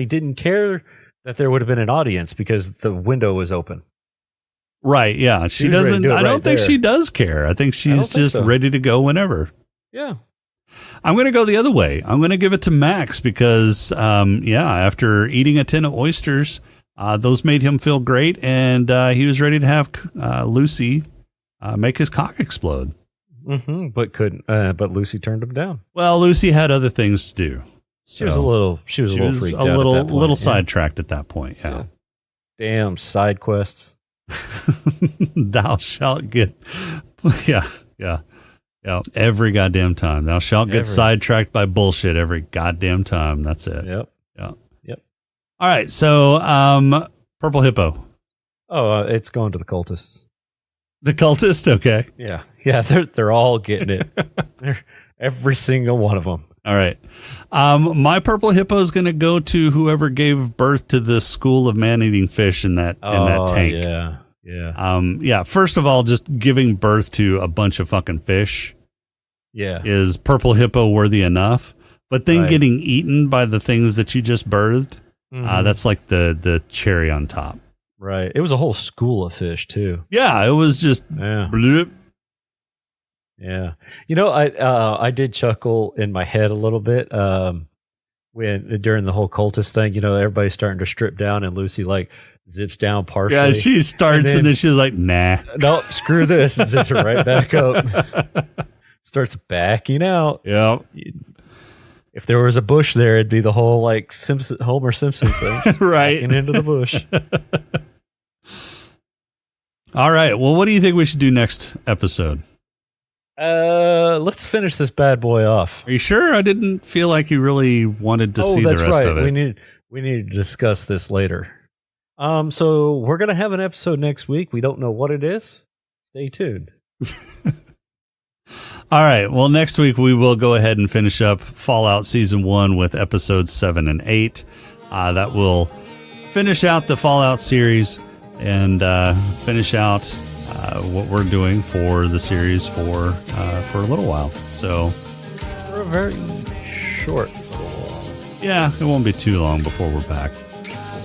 didn't care that there would have been an audience because the window was open. Right? Yeah, she was ready to doesn't. do it I don't right think there. she does care. I think she's think just so. ready to go whenever. Yeah. I'm going to go the other way. I'm going to give it to Max because, after eating a tin of oysters, those made him feel great, and he was ready to have Lucy make his cock explode. Mm-hmm, but couldn't. But Lucy turned him down. Well, Lucy had other things to do. She was a little freaked out at that point. little sidetracked at that point. Yeah. Damn side quests. Thou shalt get. Yeah. Every goddamn time. Thou shalt get sidetracked by bullshit every goddamn time. That's it. Yep. Yeah. Yep. All right. So, Purple Hippo. Oh, it's going to the cultists. The cultist. Okay. Yeah. They're all getting it. Every single one of them. All right. My Purple Hippo is going to go to whoever gave birth to the school of man-eating fish in that tank. Yeah. First of all, just giving birth to a bunch of fucking fish. Yeah. Is Purple Hippo worthy enough? But then getting eaten by the things that you just birthed, that's like the cherry on top. Right. It was a whole school of fish too. Yeah, it was just bloop. Yeah. I did chuckle in my head a little bit when during the whole cultist thing, everybody's starting to strip down and Lucy like zips down partially. Yeah, she starts and then she's like, nah. Nope, screw this, and zips right back up. Starts backing out. Yeah. If there was a bush there, it'd be the whole like Homer Simpson thing. Right. Backing into the bush. All right. Well, what do you think we should do next episode? Let's finish this bad boy off. Are you sure? I didn't feel like you really wanted to see the rest of it. We need to discuss this later. So we're gonna have an episode next week. We don't know what it is. Stay tuned. All right. Well, next week we will go ahead and finish up Fallout Season 1 with episodes 7 and 8. That will finish out the Fallout series and finish out what we're doing for the series for a little while. So, For a very short little while. Yeah, it won't be too long before we're back.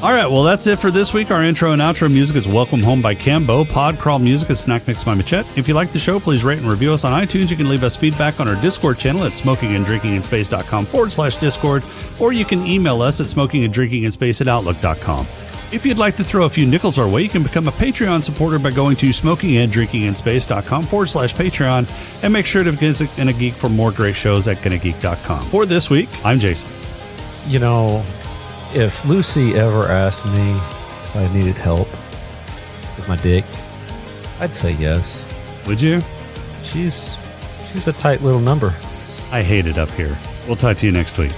All right, well, that's it for this week. Our intro and outro music is Welcome Home by Cambo. Pod Crawl music is Snack Mix by Machette. If you like the show, please rate and review us on iTunes. You can leave us feedback on our Discord channel at smokinganddrinkinginspace.com/Discord, or you can email us at smokinganddrinkinginspace@outlook.com. If you'd like to throw a few nickels our way, you can become a Patreon supporter by going to smokinganddrinkinginspace.com/Patreon, and make sure to visit Gonna Geek for more great shows at GonnaGeek.com. For this week, I'm Jason. You know, if Lucy ever asked me if I needed help with my dick, I'd say yes. Would you? She's a tight little number. I hate it up here. We'll talk to you next week.